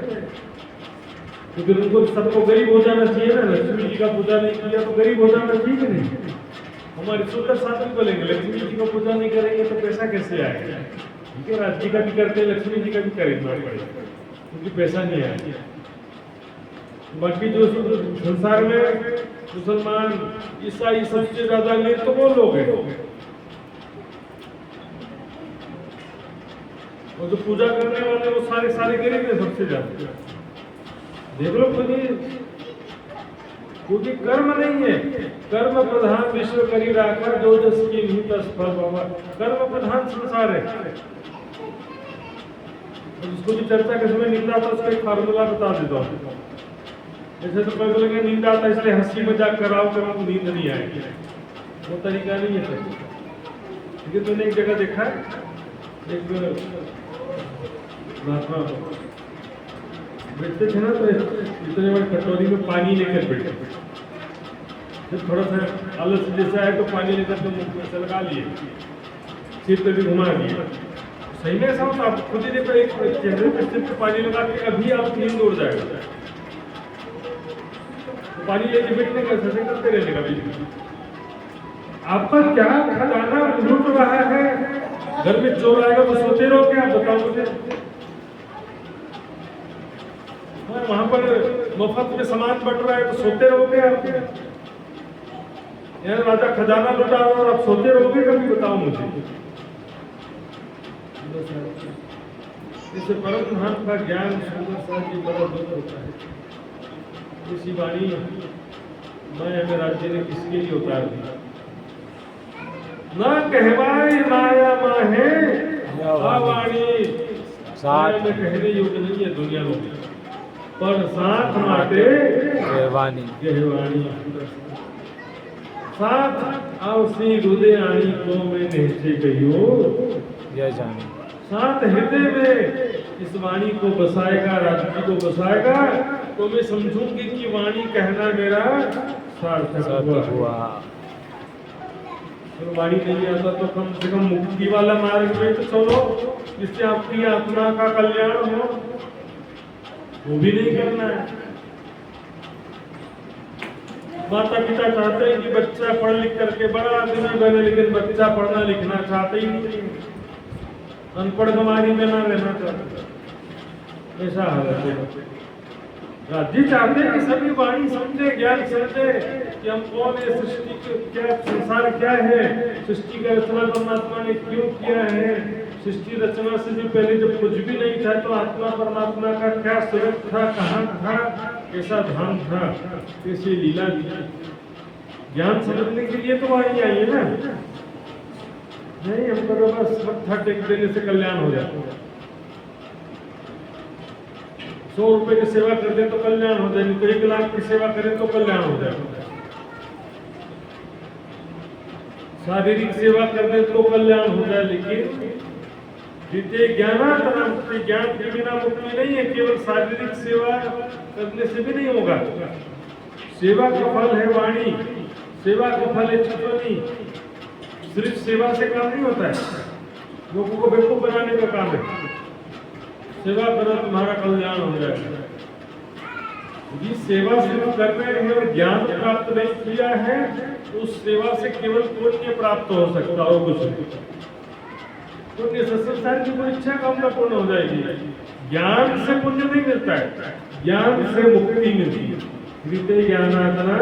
क्योंकि उनको सबको गरीब हो जाना चाहिए ना। लक्ष्मी जी का पूजा नहीं किया तो गरीब हो जाना चाहिए कि नहीं। हमारे सुंदर साधन बोलेंगे लक्ष्मी जी को पूजा नहीं करेंगे तो पैसा कैसे आएगा। ठीक है, राज जी का भी करते हैं, लक्ष्मी जी का भी खरीदना पड़ेगा क्योंकि पैसा नहीं आएगा। बाकी जो संसार में मुसलमान ईसाई सबसे ज्यादा अमीर तो वो लोग हैं, और जो पूजा करने वाले वो सारे सारे गरीब हैं सबसे ज्यादा। देख लो खुद ही, क्योंकि कर्म नहीं है, कर्म प्रधान विश्व करी राखा जो जस की निहित स्फल बाबा, कर्म प्रधान संसार है। उसको भी चर्चा के समय निंदा था, उसका एक फार्मूला बता देता हूँ। जैसे तो कोई बोलेंगे नींद आता इसलिए हंसी मजाक कराओ तो नींद नहीं आएगी, वो तरीका नहीं है। लेकिन तूने एक जगह देखा है, एक महात्मा बैठते थे ना, तो इतने बड़े कटोरी में पानी लेकर बैठे, जब थोड़ा सा आलस जैसा है तो पानी लेकर तो मुंह में से लगा लिए, सिर पे भी घुमा दिए। सही में ऐसा होता, आप खुद ही देखो, एक चेहरे पे सिर पे पानी लगा के अभी आप नींद उड़ जाएगा, तो पानी लेके बैठने का ऐसे करते रहने का भी। आपका क्या खजाना लूट रहा है, घर में चोर आएगा तो सोते रहो क्या, बताओ मुझे। वहां पर मुफ्त में सामान बट रहा है तो सोते रहोगे आप? यहाँ राजा खजाना लुटा रहा और आप सोते रहोगे कभी, बताओ मुझे। इसे परम धाम का ज्ञान सुंदर सा जी बड़ा दुख होता है। इसी वाणी मैं हमें राज्य ने किसके लिए उतार दी, ना कहवाई माया माहे वाणी, साथ में कहने योग्य नहीं है दुनिया में, पर साथ माटे गहवानी गहवानी, साथ आवसी हृदय आनी को मैं निश्चय कहियो जय जानी, साथ हृदय में इस वाणी को बसाएगा, राज्य को बसाएगा, तो मैं समझूंगी कि वाणी कहना मेरा सार्थक हुआ। तो वाणी नहीं आता तो कम से कम मुक्ति वाला मार्ग में तो चलो, जिससे आपकी आत्मा का कल्याण हो, वो भी नहीं करना है। माता पिता चाहते हैं कि बच्चा पढ़ लिख करके बड़ा आदमी बने, लेकिन बच्चा पढ़ना लिखना चाहते ही नहीं, अनपढ़ गंवारी में ना रहना चाहते, ऐसा हालत है। राज्य चाहते हैं कि सभी वाणी समझे, ज्ञान समझे कि हम कौन है, सृष्टि क्या, संसार क्या है, सृष्टि का रचना परमात्मा ने क्यों किया है, सृष्टि रचना से भी पहले जब कुछ भी नहीं था तो आत्मा परमात्मा का क्या स्वरूप था, कहाँ था, कैसा धाम था, कैसी लीला थी। ज्ञान समझने के लिए तो वाणी आई है ना, नहीं हमको तो बस मत्था टेक देने से कल्याण हो जाता है। 100 रुपए की सेवा कर दे तो कल्याण हो जाए, तो 1 लाख की सेवा करें तो कल्याण हो जाए। शारीरिक सेवा कर दे तो कल्याण हो जाए, लेकिन विद्या ज्ञानातना मुक्ति, ज्ञान के बिना मुक्ति नहीं है। केवल शारीरिक सेवा करने से भी नहीं होगा। सेवा का फल है वाणी, सेवा का फल है चितवनी। सिर्फ सेवा से काम नहीं होता है, लोगों को बेवकूफ बनाने का काम है। सेवा करो तुम्हारा कल्याण हो जाएगा। ये सेवा सिर्फ कर रहे हैं और ज्ञान प्राप्त नहीं किया है, तो उस सेवा से केवल पुण्य प्राप्त हो सकता हो, कुछ नहीं। पुण्य से संसार की कोई इच्छा कामना पूर्ण हो जाएगी। ज्ञान से पुण्य नहीं मिलता है, ज्ञान से मुक्ति मिलती है। हृदय ज्ञानातना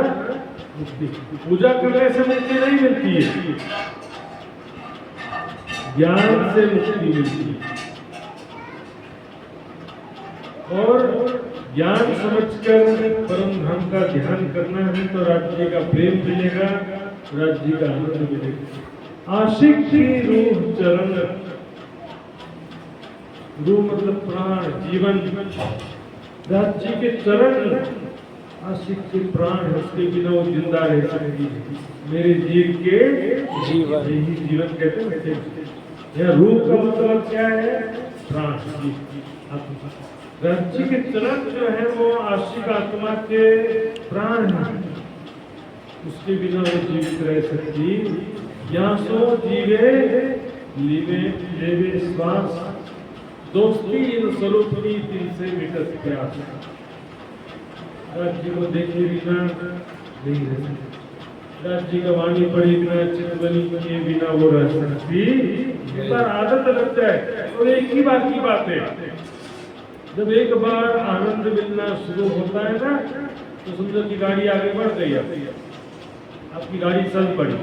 मुक्ति, पूजा करने से मुक्ति नहीं मिलती है, ज्ञान से मुक्ति मिलती है। और ज्ञान समझकर परम धाम का ध्यान करना है तो राज्य का प्रेम मिलेगा, राज्य का आनंद मिलेगा। आशिक की रूह चरण, रूह मतलब प्राण, जीवन। राज्य के चरण आशिक के प्राण है, उसके बिना वो जिंदा रह सकती है। मेरे जीव के जीवन, यही जीवन कहते हैं। यह रूह का मतलब क्या है? प्राण, आत्मा। राज्य के चरण जो है वो आशिक आत्मा के प्राण है, उसके बिना वो जीवित रह सकती। यासो जीवे लीवे लेवे श्वास, दोस्ती इन स्वरूप की तिन से मिटत प्यास। राज्य को देखे बिना नहीं रह सकती, राज्य का वाणी पढ़े बिना, चितवनी किए बिना वो रह सकती। एक बार आदत लग जाए और एक ही बात की बात है, जब एक बार आनंद मिलना शुरू होता है ना, तो समझो कि गाड़ी आगे बढ़ गई, आपकी गाड़ी चल पड़ी।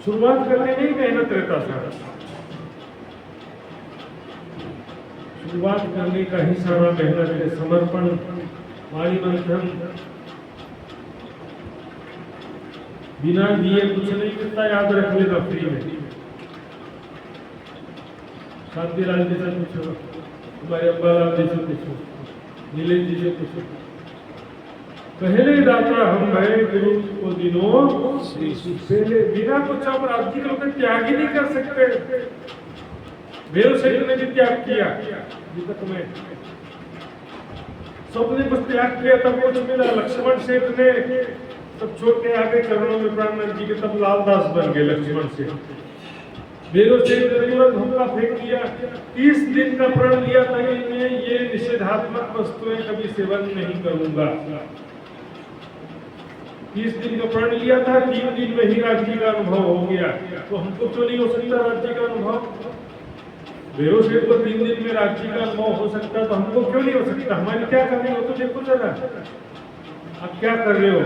शुरुआत करने में ही मेहनत रहता सारा, शुरुआत करने का ही सारा मेहनत है, समर्पण, वाणी मंथन। बिना दिए कुछ नहीं मिलता, याद रख लेना फ्री में। शांतिलाल जी से पूछो, हमारे अम्बालाल जी से पूछो, नीलेश जी से पूछो। पहले दाता हम भय गुरु को दिनों, पहले बिना कुछ हम राज्य को त्याग ही नहीं कर सकते। मेरे सेठ ने भी त्याग किया, तक में सबने कुछ त्याग किया तब कुछ मिला। लक्ष्मण सेठ ने सब छोड़ के आगे चरणों में प्राण जी के तब लालदास बन गए लक्ष्मण सेठ। मेरे सेठ ने तुरंत हमला फेंक दिया। 30 दिन का प्रण लिया था कि मैं ये निषेधात्मक वस्तुएं कभी सेवन नहीं करूंगा। 30 दिन का प्रण लिया था, 3 दिन में ही राज्य का अनुभव हो गया। तो हमको क्यों नहीं हो सकता राज्य का अनुभव? बेरो सेठ को 3 दिन में राज्य का अनुभव हो सकता, तो हमको क्यों नहीं हो सकता? हमारी क्या करनी हो तो देखो जरा, आप क्या कर रहे हो?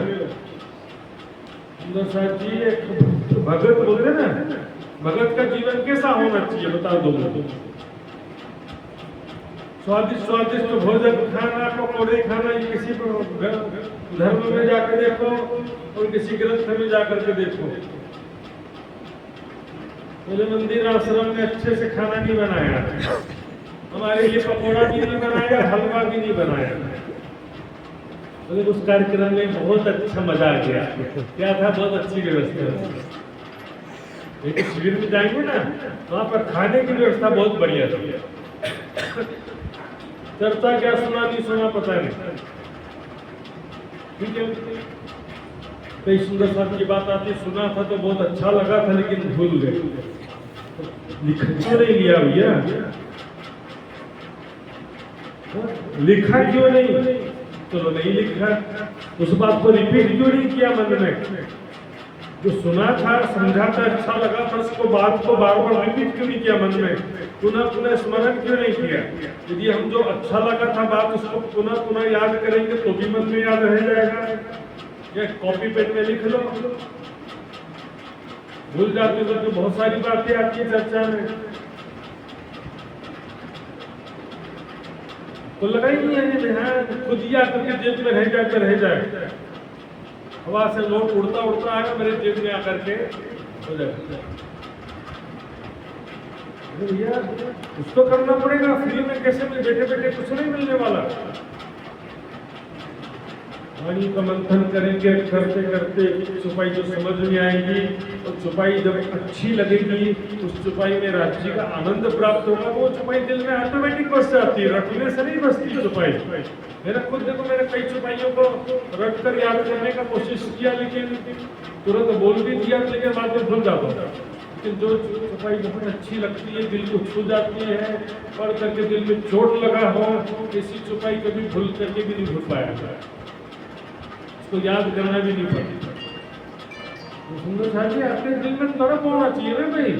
सुंदर साहब जी एक भगत बोलते ना, भगत का जीवन कैसा होना चाहिए बता दो। स्वादिष्ट स्वादिष्ट भोजन खाना, पकौड़े खाना, ये किसी धर्म में जाकर देखो और किसी ग्रंथ में जाकर के देखो। मेरे मंदिर आश्रम में अच्छे से खाना नहीं बनाया, हमारे लिए पकौड़ा भी नहीं बनाया, हलवा भी नहीं बनाया। तो उस कार्यक्रम में बहुत अच्छा मजा आ गया। क्या था? बहुत अच्छी व्यवस्था। एक शिविर में जाएंगे ना, वहाँ पर खाने की व्यवस्था बहुत बढ़िया थी। चर्चा क्या सुना नहीं सुना पता नहीं, ठीक है। कई सुंदर साहब की बात आती, सुना था तो बहुत अच्छा लगा था लेकिन भूल गए। लिखा क्यों नहीं लिया भैया? लिखा क्यों नहीं? चलो नहीं लिखा, उस बात को रिपीट क्यों नहीं किया मन में? जो सुना था, समझा था, अच्छा लगा था, उसको बात को बार बार रिपीट क्यों नहीं किया मन में? पुनः पुनः स्मरण क्यों नहीं किया? यदि हम जो अच्छा लगा था बात उसको पुनः पुनः याद करेंगे तो भी मन में याद रह जाएगा। या कॉपी पेन में लिख लो, भूल जाते हो तो बहुत सारी बातें आती है चर्चा में, तो लगा ही नहीं है ध्यान, खुद ही आकर के जेब में रह जाए। हवा से नोट उड़ता उड़ता आएगा मेरे जेब में आकर के हो जाएगा। भैया कुछ तो करना पड़ेगा, फ्री में कैसे में बैठे बैठे कुछ नहीं मिलने वाला। वाणी का मंथन करेंगे, करते करते छुपाई जो समझ में आएगी और छुपाई जब अच्छी लगेगी, उस छुपाई में राज्य का आनंद प्राप्त होगा। वो छुपाई दिल में ऑटोमेटिक बस जाती है, रटने से नहीं बसती छुपाई। मेरा खुद देखो, मैंने कई छुपाइयों को रट कर याद करने का कोशिश किया, लेकिन तुरंत बोल भी दिया, लेकिन बाद में भूल जाता हूँ। लेकिन जो छुपाई बहुत अच्छी लगती है, दिल को छू जाती है, पढ़ करके दिल में चोट लगा हो, ऐसी छुपाई कभी भूल करके भी नहीं भूल पाया, उसको याद करना भी नहीं पड़ता। तो सुंदर साहब जी आपके दिल में तड़प होना चाहिए ना भाई।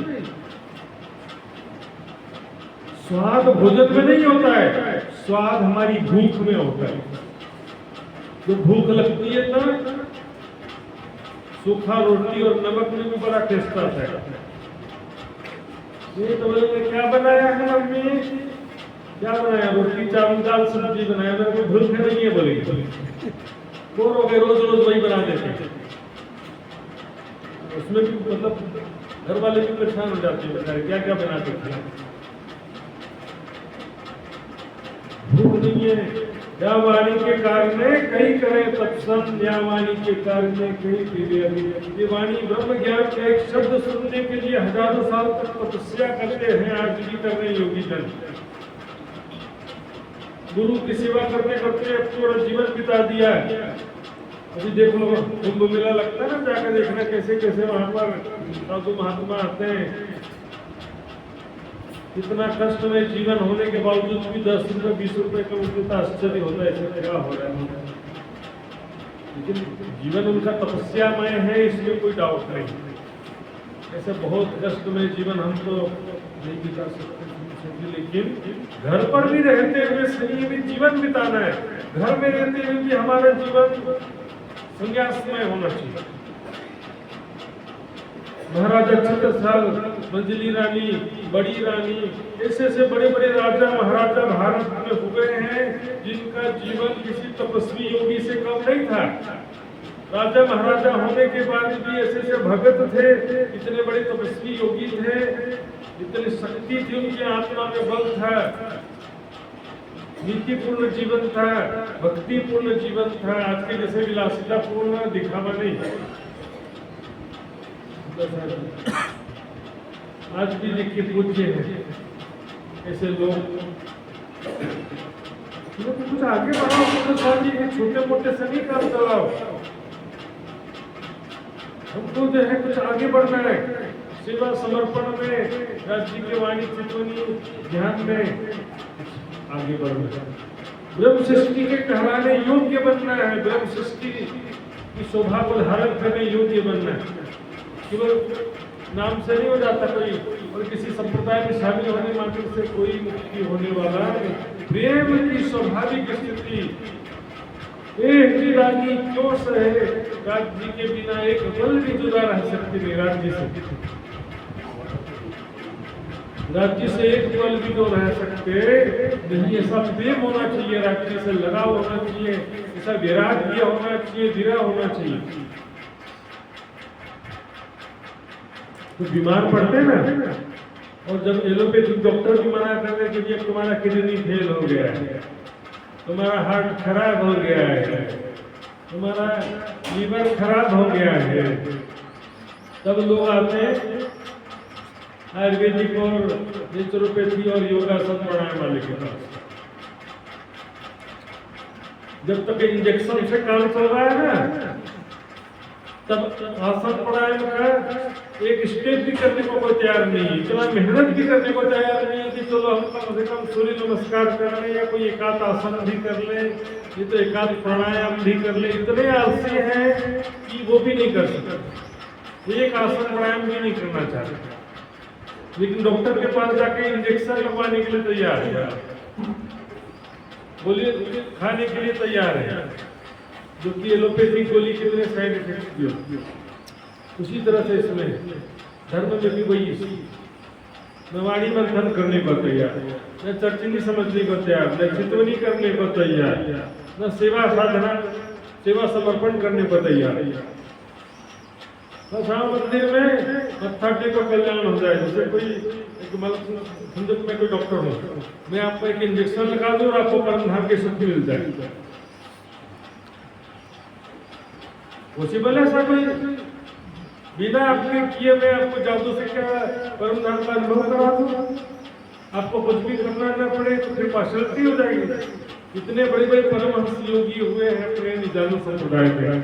स्वाद भोजन में नहीं होता है, स्वाद हमारी भूख में होता है। जो भूख लगती है ना, सूखा रोटी और नमक में भी बड़ा टेस्ट आता है। ये तो बोले क्या बनाया है मम्मी? क्या बनाया? रोटी चावल दाल सब्जी बनाया। मेरे को भूख नहीं है बोलेगी, बोर हो गए, रोज रोज वही बना देते। उसमें भी मतलब घर वाले भी परेशान हो जाते हैं, क्या क्या बनाते थे। भूख नहीं है। या वाणी के कारण कई करे तत्सम, या वाणी के कारण कई पीवे। ये वाणी ब्रह्म ज्ञान का एक शब्द सुनने के लिए हजारों साल तक तपस्या करते हैं, आज भी कर रहे योगी जन। गुरु की सेवा करते करते पूरा जीवन बिता दिया है। अभी देख लो, कुंभ मेला लगता है ना, जाकर देखना कैसे कैसे वहां पर साधु महात्मा आते हैं। इतना कष्ट में जीवन होने के बावजूद भी 10 रुपए 20 रुपए का उनका आश्चर्य होता है, ऐसे क्या हो रहा है। लेकिन जीवन उनका तपस्यामय है, इसमें कोई डाउट नहीं। ऐसे बहुत कष्टमय जीवन हम तो नहीं बिता सकते, लेकिन घर पर भी रहते हुए संयमित जीवन बिताना है। घर में रहते हुए भी हमारा जीवन संन्यासमय होना चाहिए। महाराजा छत्रसाल, मंजली रानी, बड़ी रानी, ऐसे ऐसे बड़े बड़े राजा महाराजा भारत में हुए हैं जिनका जीवन किसी तपस्वी योगी से कम नहीं था। राजा महाराजा होने के बाद भी ऐसे ऐसे भगत थे, इतने बड़े तपस्वी योगी थे, इतनी शक्ति थी उनकी आत्मा में, बल था, नीतिपूर्ण जीवन था, भक्तिपूर्ण जीवन था। आज के जैसे विलासिता पूर्ण दिखावा नहीं। आज भी देखिए पूज्य है ऐसे लोग कुछ आगे बढ़ाओ, तो स्वामी जी छोटे मोटे से नहीं काम चलाओ। हमको जो है कुछ आगे बढ़ना है, सेवा समर्पण में, राज्य के वाणी चितवनी ध्यान में आगे बढ़ना है। ब्रह्म सृष्टि के कहलाने योग्य बनना है, ब्रह्म सृष्टि की शोभा को धारण करने योग्य बनना है। केवल नाम से नहीं हो जाता कोई, और किसी संप्रदाय में शामिल होने मात्र से कोई मुक्ति होने वाला है। प्रेम की स्वाभाविक स्थिति, रानी क्यों सहे, राज्य के बिना एक पल भी जुदा रह सकती नहीं। राज्य से एक पल भी तो रह सकते नहीं। ऐसा प्रेम होना चाहिए, राज्य से लगाव होना चाहिए, ऐसा वैराग्य होना चाहिए, धीरा होना चाहिए। तो बीमार पड़ते हैं ना, और जब एलोपैथिक डॉक्टर भी मना कर रहे कि तुम्हारा किडनी फेल हो गया है, तुम्हारा हार्ट खराब हो गया है, तुम्हारा लीवर खराब हो गया है, तब लोग आते हैं आयुर्वेदिक और नेचुरोपैथी और योगासन प्राणायाम वाले के पास। जब तक इंजेक्शन से काम चल रहा है ना, तब आसन प्राणायाम का एक स्टेप भी करने को कोई तैयार नहीं, इतना मेहनत भी करने को तैयार नहीं कि चलो हम कम से कम सूर्य नमस्कार कर लें, या कोई एकाध आसन भी कर लें, ये तो एकाध प्राणायाम भी कर लें। इतने आलसी हैं कि वो भी नहीं कर सकते, एक आसन प्राणायाम भी नहीं करना चाहते, लेकिन डॉक्टर के पास जाके इंजेक्शन लगवाने के लिए तैयार है, बोलिए खाने के लिए तैयार है, जो कि एलोपैथिक गोली कितने साइड इफेक्ट भी होती है। उसी तरह से इसमें धर्म में भी वही, न वाणी मंथन करने को तैयार, न चर्चनी समझने को तैयार, न चितवनी करने को तैयार, न सेवा साधना सेवा समर्पण करने को तैयार। बस हाँ, मंदिर में मत्था टेको कल्याण हो जाए। जैसे कोई समझो मैं कोई डॉक्टर हूँ, मैं आपको एक इंजेक्शन लगा दूँ और आपको परम धाम की शक्ति मिल जाए, पॉसिबल है ऐसा कोई? बिना आपके किए मैं आपको जादू से क्या परम धाम का अनुभव करा दूं? आपको कुछ भी करना न पड़े तो फिर पार्शलिटी हो जाएगी। इतने बड़े बड़े परमहंस योगी हुए हैं अपने निजानु संप्रदाय में,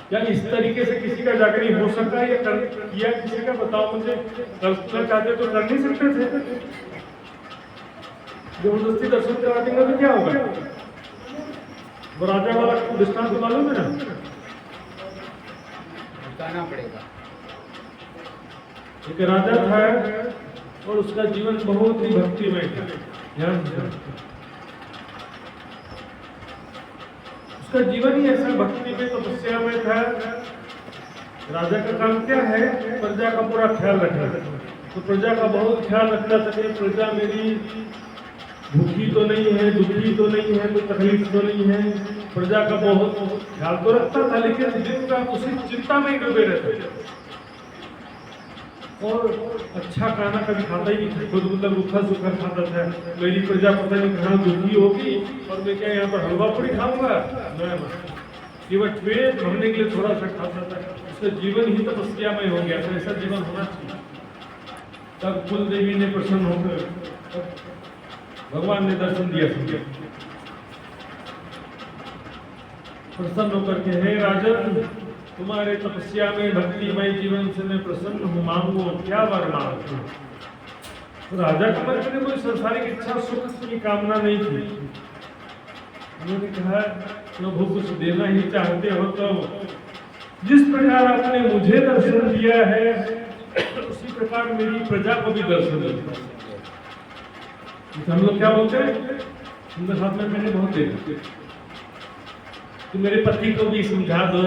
क्या इस तरीके से किसी का जागरण हो सकता है या किया किसी का? बताओ मुझे। करना चाहते तो कर नहीं सकते थे, जबरदस्ती दर्शन करा देंगे तो क्या होगा? वो राजा वाला दृष्टांत मालूम है ना, बताना पड़ेगा। एक राजा था और उसका जीवन बहुत ही भक्तिमय था। ध्यान से, उसका जीवन ही ऐसा भक्ति में तपस्या में था। राजा का काम क्या है? प्रजा का पूरा ख्याल रखना। तो प्रजा का बहुत ख्याल रखता था कि प्रजा मेरी भूखी तो नहीं है, दुखी तो नहीं है, कोई तकलीफ तो नहीं है। प्रजा का बहुत ख्याल तो रखता था, लेकिन दिन का उसी चिंता में डूबे रहते थे। और अच्छा खाना कभी खाता ही नहीं, खुद मतलब रूखा सूखा खाता था। मेरी प्रजा पता नहीं कहाँ दुखी होगी और मैं क्या यहाँ पर हलवा पूरी खाऊंगा? केवल पेट भरने के लिए थोड़ा सा खाता था। उसका जीवन ही तपस्या में हो गया था। ऐसा जीवन होना चाहिए। तब कुल देवी ने प्रसन्न होकर भगवान ने दर्शन दिया समझे, प्रसन्न होकर के हे राजन, तुम्हारे तपस्या में भक्तिमय जीवन से मैं प्रसन्न हूँ, मांगो क्या वर मांगो। तो राजा के मन में कोई संसारिक इच्छा सुख की कामना नहीं थी। उन्होंने कहा प्रभु कुछ देना ही चाहते हो तो जिस प्रकार आपने मुझे दर्शन दिया है प्रकार मेरी प्रजा को भी दर्शन देता है। हम लोग क्या बोलते हैं, उनके साथ में मैंने बहुत देखा कि मेरे पति को भी समझा दो,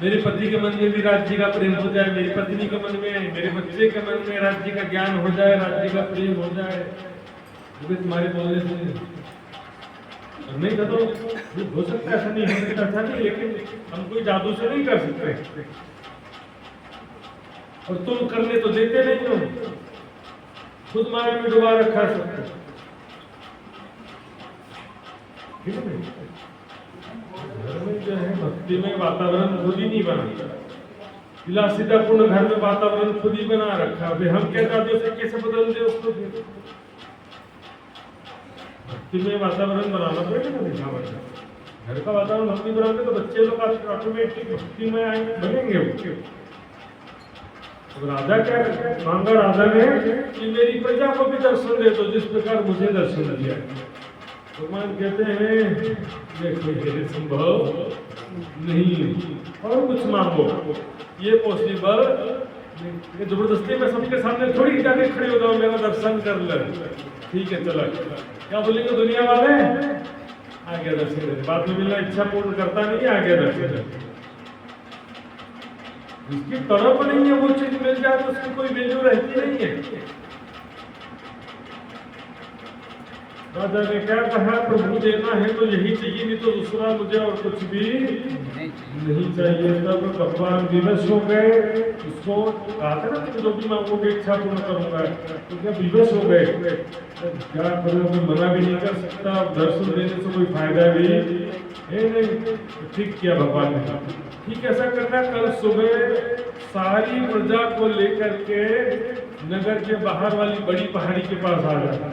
मेरे पति के मन में भी राज्य का प्रेम हो जाए, मेरी पत्नी के मन में, मेरे बच्चे के मन में राज्य का ज्ञान हो जाए, राज्य का प्रेम हो जाए। तुम्हारे बोलने से नहीं था तो हो सकता है, ऐसा नहीं हो सकता, ऐसा नहीं, लेकिन हम कोई जादू से नहीं कर सकते। और तुम करने तो देते नहीं हो, खुद माया में डुबा रखा सकते। घर में जो है भक्ति में वातावरण खुद ही नहीं बना, विलासितापूर्ण घर में वातावरण खुद ही बना रखा। अभी हम क्या जादू से कैसे बदल दे उसको? भक्ति में वातावरण बनाना पड़ेगा ना, दिखावा। घर का वातावरण हम नहीं बनाते तो बच्चे लोग ऑटोमेटिक भक्ति में आएंगे, बनेंगे। राजा क्या मांगा राजा ने कि मेरी प्रजा को भी दर्शन दे, तो जिस प्रकार मुझे दर्शन दिया। भगवान कहते हैं देखो ये संभव नहीं, और कुछ मांगो, ये पॉसिबल। जबरदस्ती में सबके सामने थोड़ी जाके खड़े हो जाओ, मेरा दर्शन कर ले, ठीक है चला। क्या बोलेंगे दुनिया वाले? आ गया दर्शन, बाद में मिलना इच्छा पूर्ण करता नहीं, आ गया दर्शन। जिसकी तड़प नहीं है वो चीज मिल जाए तो उसकी कोई वैल्यू रहती नहीं है। राजा ने क्या कहा, प्रभु देना है तो यही चाहिए, नहीं तो दूसरा मुझे और कुछ भी नहीं चाहिए। तब भगवान विवश हो गए। उसको कहा था ना कि जो भी मांगोगे इच्छा पूर्ण करूंगा, तो क्या विवश हो गए? क्या करूँ, कोई मना भी नहीं कर सकता, दर्शन देने से कोई फायदा भी नहीं। ठीक किया भगवान ने, ठीक ऐसा करना। कल सुबह सारी प्रजा को लेकर के नगर के बाहर वाली बड़ी पहाड़ी के पास आ जाता,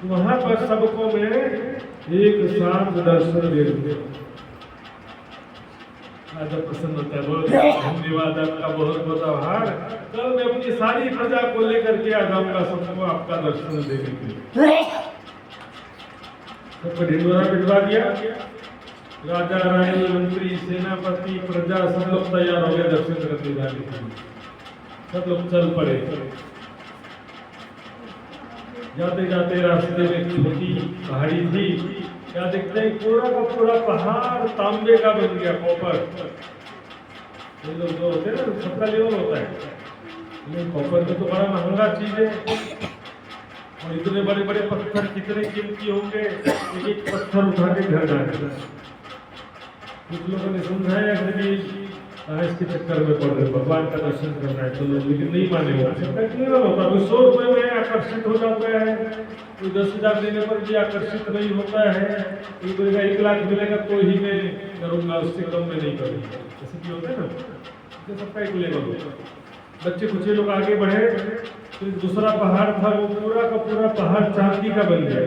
वहां पर सबको मैं एक साथ दर्शन दे दूंगा। राजा प्रसन्न होता है, बोल धन्यवाद आपका बहुत बहुत आभार। कल मैं अपनी सारी प्रजा को लेकर के आ जाऊंगा सबको आपका दर्शन देने के लिए। सबको ढिंडोरा पिटवा दिया। राजा रानी मंत्री सेनापति प्रजा सब लोग तैयार हो गए दर्शन करने जाने के लिए। सब लोग चल पड़े। जाते जाते रास्ते में एक छोटी पहाड़ी थी, क्या देखते हैं पूरा का पूरा पहाड़ तांबे का बन गया, कॉपर। ये लोग जो होते हैं ना, सबका लेवल होता है, लेकिन कॉपर तो बड़ा महंगा चीज है। और इतने बड़े बड़े पत्थर कितने कीमती होंगे, एक एक पत्थर उठा के घर जाए। कुछ लोगों ने समझाया कि इसके चक्कर में पड़ रहे, भगवान का दर्शन करना है, तो लोग लेकिन नहीं माने। क्लियर होता, कोई 100 रुपए में आकर्षित हो जाता है, कोई 10,000 देने पर भी आकर्षित नहीं होता है, कोई बोलेगा 1 लाख मिलेगा तो ही मैं करूंगा, उससे कम में नहीं करूंगा। ऐसे भी होता है ना, सबका एक लेवल होता है। बच्चे कुछ लोग आगे बढ़े, फिर दूसरा पहाड़ था, वो पूरा का पूरा पहाड़ चांदी का बन गया।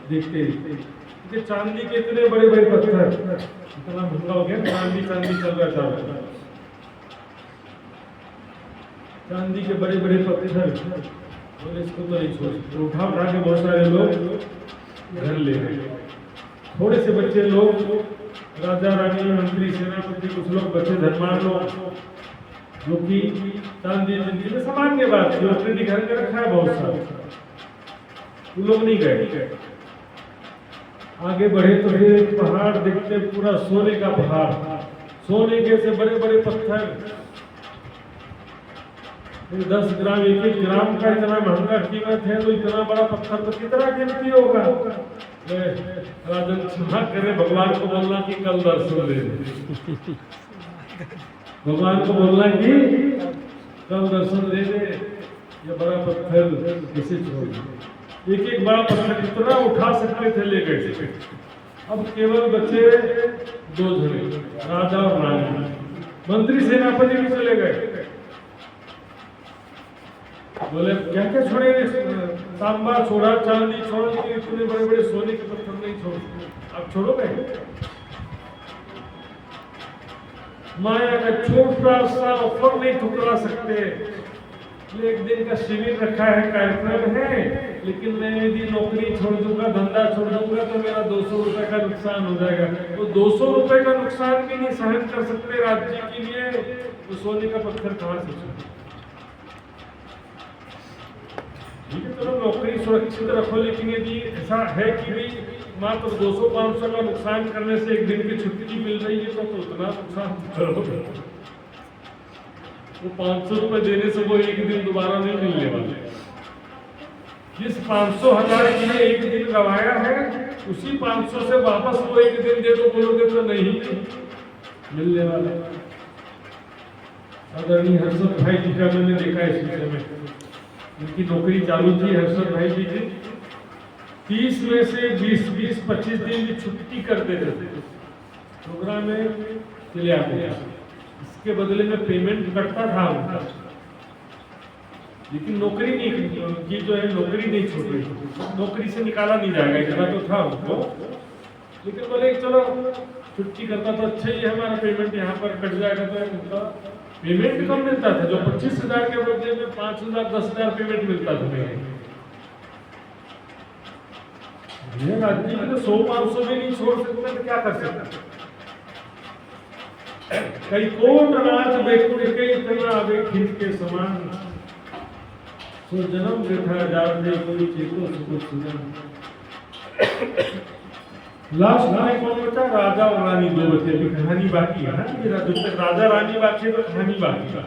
देखते देखते चांदी के इतने बड़े बड़े पत्थर, इतना महंगा हो गया, चांदी चल रहा था। चांदी के बड़े बड़े पत्थर, बोले इसको तो नहीं छोड़, उठा उठा के बहुत सारे लोग घर ले गए। थोड़े से बच्चे लोग, राजा रानी मंत्री सेनापति, कुछ लोग बच्चे धर्मान लोग, जो कि चांदी जिंदगी में सामान्य बात जो अपने घर में रखा है बहुत सारा, वो लोग नहीं गए। आगे बढ़े तो फिर एक पहाड़ देखते, पूरा सोने का पहाड़, सोने के से बड़े बड़े पत्थर, 10 ग्राम 1-1 ग्राम का इतना महंगा कीमत है, तो इतना बड़ा पत्थर तो कितना कीमती होगा। राजन क्षमा करे, भगवान को बोलना कि कल दर्शन दे दे, भगवान को बोलना कि कल दर्शन दे दे। ये बड़ा पत्थर किसे छोड़, एक एक बड़ा पत्थर कितना उठा सकते थे ले गए। अब केवल बचे 2 जने, राजा और रानी। मंत्री सेनापति भी चले गए। बोले क्या क्या छोड़ेंगे, तांबा छोड़ा, चांदी छोड़, लेकिन इतने बड़े बड़े सोने के पत्थर नहीं छोड़। आप छोड़ोगे? माया का छोटा सा ऑफर नहीं ठुकरा सकते। एक दिन का शिविर रखा है, कार्यक्रम है, लेकिन मैं यदि नौकरी छोड़ दूंगा, धंधा छोड़ दूंगा, तो मेरा 200 रुपए का नुकसान हो जाएगा। तो 200 रुपए का नुकसान भी नहीं सहन कर सकते राज्य के लिए, तो सोने का पत्थर कहाँ से छोड़े? ठीक है, चलो नौकरी सुरक्षित रखो, लेकिन यदि ऐसा है कि भाई मात्र 200-500 का नुकसान करने से एक दिन की छुट्टी मिल रही है, तो उतना नुकसान करोगे। वो 500 रुपये देने से वो एक दिन दोबारा नहीं मिलने वाले। जिस 500,000 के लिए एक दिन गवाया है, उसी 500 से वापस वो एक दिन दे दो बोलोगे तो नहीं मिलने वाला। आदरणीय हर्षद भाई जी का मैंने देखा इस विषय में, उनकी नौकरी चालू थी हर्षद भाई जी की, 30 में से 20-25 दिन की छुट्टी कर देते थे प्रोग्राम में चले आते हैं, इसके बदले में पेमेंट कटता था उनका, लेकिन नौकरी नहीं की, जो है नौकरी नहीं छूट रही, नौकरी से निकाला नहीं जाएगा इतना तो था उनको, लेकिन बोले चलो छुट्टी करता तो अच्छा ही है, हमारा पेमेंट यहाँ पर कट जाएगा, तो उनका पेमेंट कम मिलता था, जो 25,000 के बदले में 5,000 10,000 पेमेंट मिलता था। ये राज्य में तो 100-500 भी नहीं छोड़ सकते तो क्या कर सकते। कई कोट अनाज बेकुड़ के इतना आवे खींच के समान, सो जन्म व्यथा जाते कोई चेतो सुख सुजन। लास्ट में कौन बचा? राजा और रानी, दो बचे, अभी कहानी बाकी है ना, जब तक राजा रानी बाकी है तो कहानी बाकी है।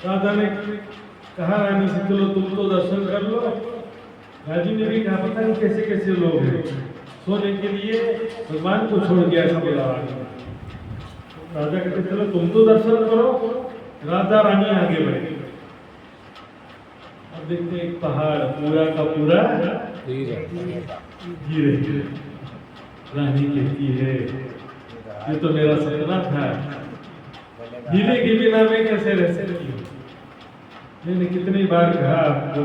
राजा ने कहा रानी से चलो तुम तो दर्शन कर लो, राजी ने भी कहा पता नहीं कैसे कैसे लोग हैं, सोने के लिए भगवान को छोड़ गया ऐसा बोला। राजा कहते चलो तुम तो दर्शन करो, राजा रानी आगे बढ़े। अब देखते एक पहाड़ पूरा का पूरा गिरे, रानी कहती है ये तो मेरा सपना था, हीरे के बिना मैं कैसे रह सकती हूँ। मैंने कितनी बार कहा आपको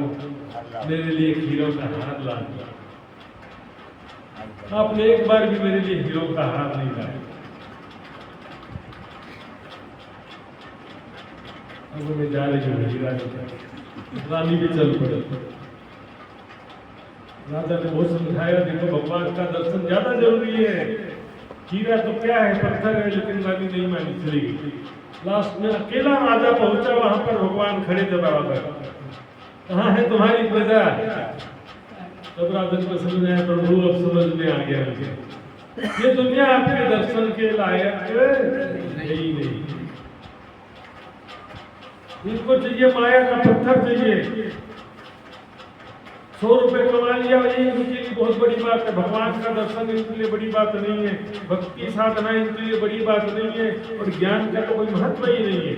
मेरे लिए हीरो का हार ला दिया, आपने एक बार भी मेरे लिए हीरो का हार नहीं लाया। अब मैं जा रही हूँ, रानी भी चल पड़ी। राजा ने बहुत समझाया देखो भगवान का दर्शन ज्यादा जरूरी है, हीरा तो क्या है पत्थर है, लेकिन रानी नहीं मानी, चली गई। लास्ट में अकेला राजा पहुंचा, वहां पर भगवान खड़े थे बराबर, कहाँ है तुम्हारी प्रजा? तब राजन को समझ आया प्रभु, अब समझ में आ गया मुझे ये दुनिया आपके दर्शन के लायक नहीं। इनको चाहिए माया का पत्थर चाहिए, 100 रुपए कमा लिया ये इनके लिए बहुत बड़ी बात है, भगवान का दर्शन इनके लिए बड़ी बात नहीं है, भक्ति साधना इनके लिए बड़ी बात नहीं है, और ज्ञान का तो कोई महत्व ही नहीं है।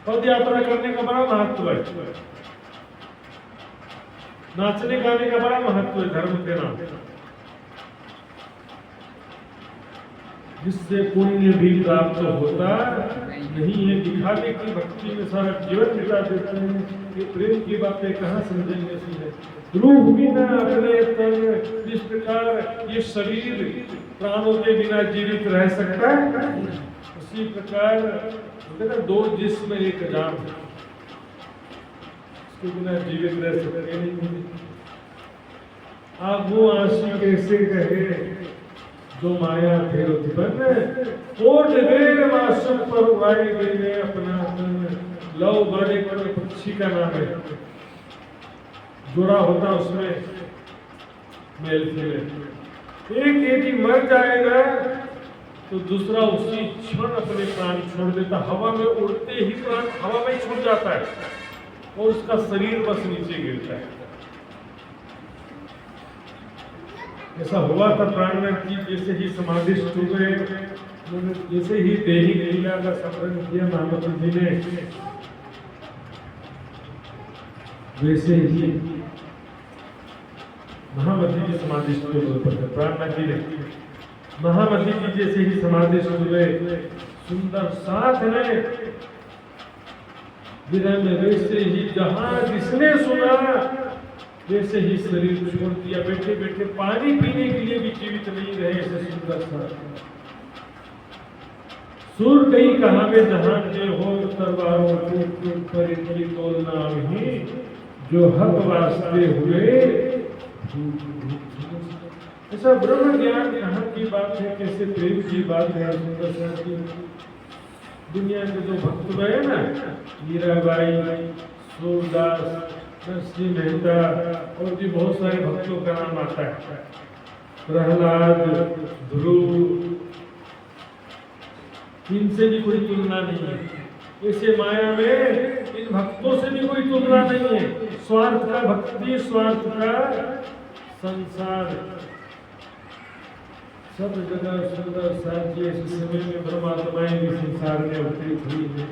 पद यात्रा करने का बड़ा महत्व है, नाचने गाने का बड़ा महत्व है धर्म के नाम, जिससे पुण्य भी प्राप्त होता नहीं है। दिखावे की भक्ति में सारा जीवन बिता देते हैं, ये प्रेम की बातें कहाँ समझेंगे सीधे। रूह बिना अपने तन, जिस प्रकार ये शरीर प्राणों के बिना जीवित रह सकता है, उसी प्रकार दो जिस्म एक जान, इसके बिना जीवित रह सकते नहीं। आप वो आंसी कैसे कहे जो माया फिर उत्पन्न, कोट बेर मासुक पर उड़ाई गई अपना तन, लव बड़े बड़े पक्षी का नाम है, जुड़ा होता उसमें मेल फीमेल, एक यदि मर जाएगा तो दूसरा उसी क्षण अपने प्राण छोड़ देता, हवा में उड़ते ही प्राण हवा में छूट जाता है और उसका शरीर बस नीचे गिरता है। ऐसा हुआ था प्राणनाथ की, जैसे ही समाधिस्थ हुए, जैसे ही देही लीला का स्मरण किया महामती जी ने, वैसे ही महामती जी समाधिस्थ हुए। प्राणनाथ जी ने महामती जी जैसे ही समाधिस्थ हुए, सुंदर साथ ने विरह में वैसे ही जहां जिसने सुना वैसे ही शरीर छोड़ दिया, बैठे बैठे पानी पीने के लिए भी जीवित नहीं रहे। ऐसे सुंदर सा सुर कई कहाँ में जहां के हो, तलवारों के पर इनकी तोलना ही, जो हक वास्ते हुए। ऐसा ब्रह्म ज्ञान कहाँ की बात है, कैसे प्रेम की बात है। सुंदर सा की दुनिया के जो भक्त गए ना, मीराबाई, सूरदास, नरसिंह मेहता और भी बहुत सारे भक्तों का नाम आता है, प्रहलाद, ध्रुव, इनसे भी कोई तुलना नहीं है। ऐसे माया में इन भक्तों से भी कोई तुलना नहीं है। स्वार्थ का भक्ति, स्वार्थ का संसार, सब जगह सुंदर साध्य। इस समय में परमात्माएं भी संसार में अवतरित हुई है।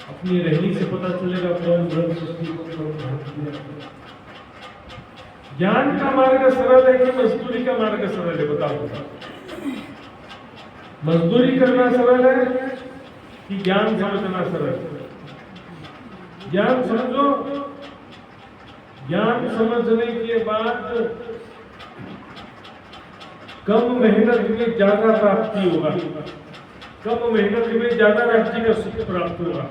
अपनी रहनी से पता चलेगा कौन ब्रह्म सृष्टि को कौन किया। ज्ञान का मार्ग सरल है कि मजदूरी का मार्ग सरल है? बताओ। मजदूरी करना सरल है कि ज्ञान समझना सरल है? ज्ञान समझो, ज्ञान समझने के बाद कम मेहनत में ज्यादा प्राप्ति होगा, कम मेहनत में ज्यादा राज्य का सुख प्राप्त होगा।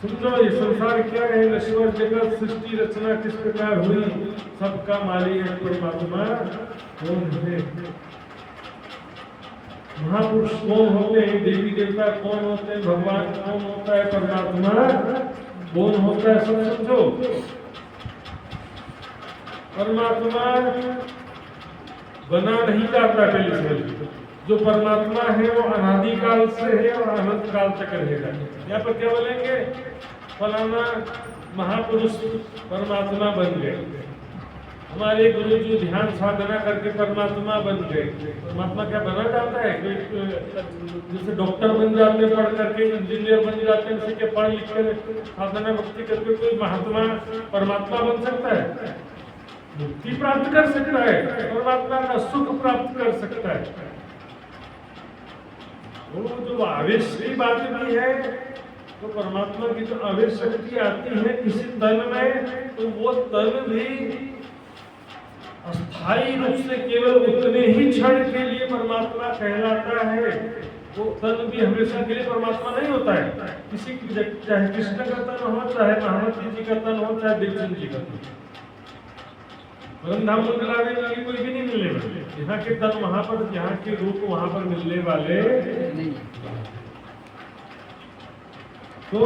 समझो ये संसार क्या है, नश्वर जगत, सृष्टि रचना किस प्रकार हुई, सबका मालिक है परमात्मा कौन है? महापुरुष कौन होते हैं, देवी देवता कौन होते हैं, भगवान कौन होता है, परमात्मा कौन होता है, सब समझो। परमात्मा बना नहीं जाता पहले समझ। जो परमात्मा है वो अनादि काल से है और अनंत काल तक रहेगा। यहाँ पर क्या बोलेंगे, फलाना महापुरुष परमात्मा बन गए, हमारे गुरु जी ध्यान साधना करके परमात्मा बन गए। परमात्मा क्या बना जाता है? जैसे डॉक्टर बन जाते हैं पढ़ करके, इंजीनियर बन जाते हैं, उसी के पढ़ लिख कर साधना भक्ति करके कोई महात्मा परमात्मा बन सकता है? मुक्ति प्राप्त कर सकता है, परमात्मा का सुख प्राप्त कर सकता है। वो जो आवेश की बात भी है, तो परमात्मा की जो आवेश शक्ति आती है किसी तन में, तो वो तन भी अस्थायी रूप से केवल उतने ही क्षण के लिए परमात्मा कहलाता है। वो तन भी हमेशा के लिए परमात्मा नहीं होता है। किसी चाहे कृष्ण का तन हो, चाहे महामती जी का तन हो, चाहे देवचंद जी का तन, वृंदावन मंडला में कोई भी नहीं मिलने वाले। यहाँ के तन वहां पर, यहाँ के रूप वहां पर मिलने वाले नहीं। तो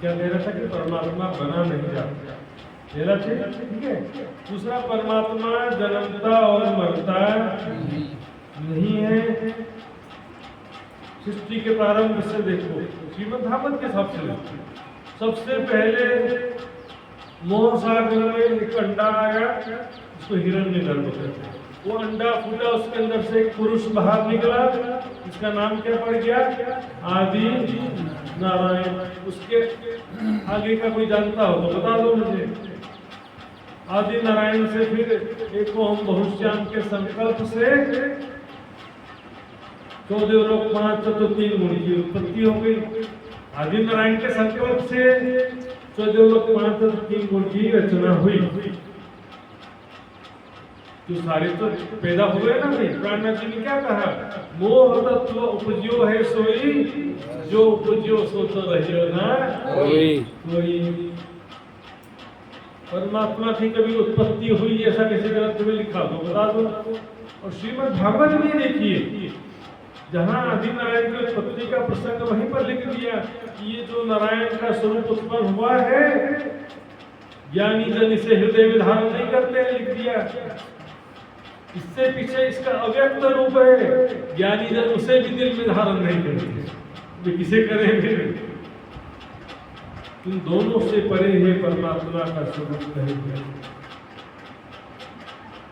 क्या कह रहा था कि परमात्मा बना नहीं जाता, मेरा ठीक है। दूसरा, परमात्मा जन्मता और मरता नहीं है। सृष्टि के प्रारंभ से देखो, श्रीमद् भागवत के हिसाब से सबसे पहले मोह सागर में एक अंडा आया, उसको हिरण्यगर्भ कहते हैं। वो अंडा फूटा, उसके अंदर से एक पुरुष बाहर निकला, इसका नाम क्या पड़ गया? आदि नारायण। उसके आगे का कोई जानता हो तो बता दो मुझे। आदि नारायण से फिर एक ओम बहुश्याम के संकल्प से 14 लोक 5 तो 3 गुण की उत्पत्ति हो गई। आदि नारायण के संकल्प से 14 लोक 5 तो 3 गुण की रचना हुई। तो सारे तो पैदा हुए ना भाई। प्राणनाथ जी ने क्या कहा? मोह तत्व उपजियो है सोई, जो उपजियो सो तो रहियो ना कोई। परमात्मा की कभी उत्पत्ति हुई ऐसा किसी ग्रंथ में लिखा दो, बता दो। और श्रीमद् भागवत में देखिए, जहाँ आदि नारायण की उत्पत्ति का प्रसंग वहीं पर लिख दिया कि ये जो नारायण का स्वरूप उत्पन्न हुआ है, ज्ञानी जन इसे हृदय में धारण नहीं करते, लिख दिया। इससे पीछे इसका अव्यक्त रूप है, ज्ञानी जन उसे भी दिल में धारण नहीं करते, वे किसे करेंगे? इन दोनों से परे है परमात्मा का स्वरूप कहेंगे।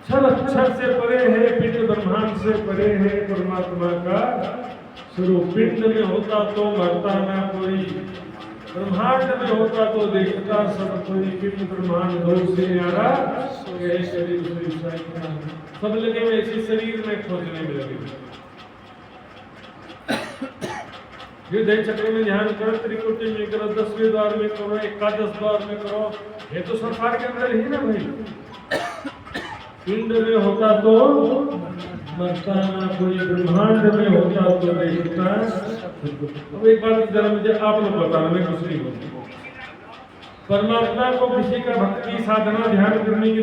क्षर अक्षर से परे है, पिंड ब्रह्मांड से परे है परमात्मा का स्वरूप। पिंड में होता तो मरता ना कोई, ब्रह्मांड में होता तो देखता सब कोई। पिंड ब्रह्मांड दो से न्यारा, सब लगे हुए इसी शरीर में खोजने में लगे। हृदय चक्र में ध्यान करो, त्रिकुटी में करो, 10वें द्वार में करो, 11 द्वार में करो। ये तो संसार के अंदर ही ना भाई। पिंड में होता तो मरता ना कोई, ब्रह्मांड में होता तो देखता। अब एक बात जरा मुझे आप लोग बताना, मैं कुछ नहीं बोलूं। परमात्मा को किसी का भक्ति साधना ध्यान करने की